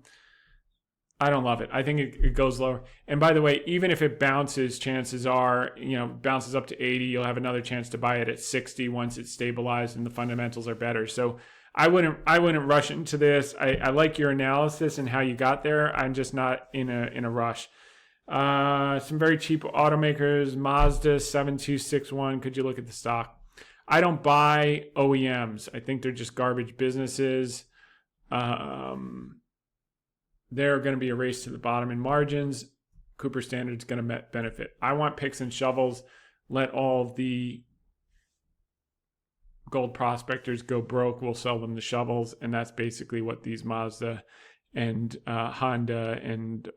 Speaker 1: I don't love it. I think it goes lower. And by the way, even if it bounces, chances are, bounces up to 80, you'll have another chance to buy it at 60 once it's stabilized and the fundamentals are better. So I wouldn't rush into this. I like your analysis and how you got there. I'm just not in a rush. Some very cheap automakers, Mazda 7261. Could you look at the stock? I don't buy OEMs. I think they're just garbage businesses. They're going to be a race to the bottom in margins. Cooper Standard's going to benefit. I want picks and shovels. Let all of the gold prospectors go broke. We'll sell them the shovels. And that's basically what these Mazda and Honda and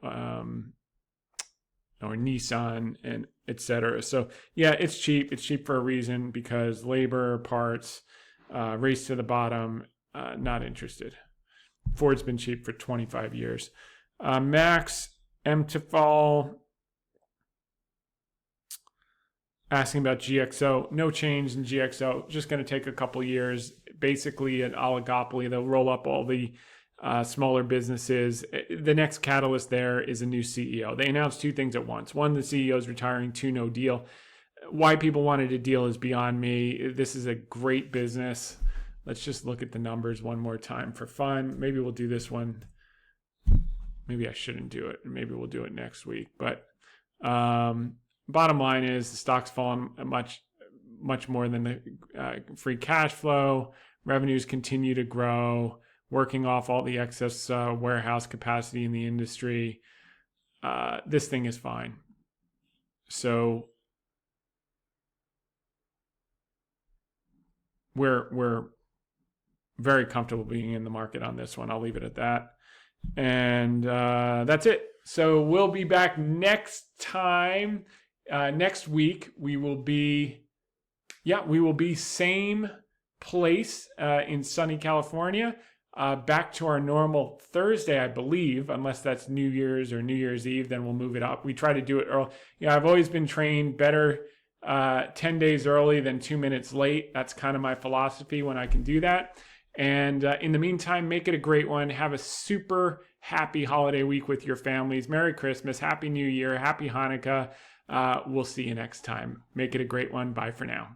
Speaker 1: or Nissan and etc. So yeah, it's cheap. It's cheap for a reason, because labor, parts, race to the bottom, not interested. Ford's been cheap for 25 years. Max Mtifal asking about GXO. No change in GXO. Just going to take a couple years. Basically an oligopoly. They'll roll up all the smaller businesses. The next catalyst there is a new CEO. They announced two things at once. One, the CEO is retiring. Two, no deal. Why people wanted a deal is beyond me. This is a great business. Let's just look at the numbers one more time for fun. Maybe we'll do this one. Maybe I shouldn't do it. Maybe we'll do it next week. But bottom line is the stock's fallen much more than the free cash flow. Revenues continue to grow, working off all the excess warehouse capacity in the industry. This thing is fine. So we're very comfortable being in the market on this one. I'll leave it at that. And that's it. So we'll be back next time. Next week, we will be same place in sunny California. Back to our normal Thursday, I believe, unless that's New Year's or New Year's Eve, then we'll move it up. We try to do it early. I've always been trained better 10 days early than 2 minutes late. That's kind of my philosophy when I can do that. And in the meantime, make it a great one. Have a super happy holiday week with your families. Merry Christmas, Happy New Year, Happy Hanukkah. We'll see you next time. Make it a great one. Bye for now.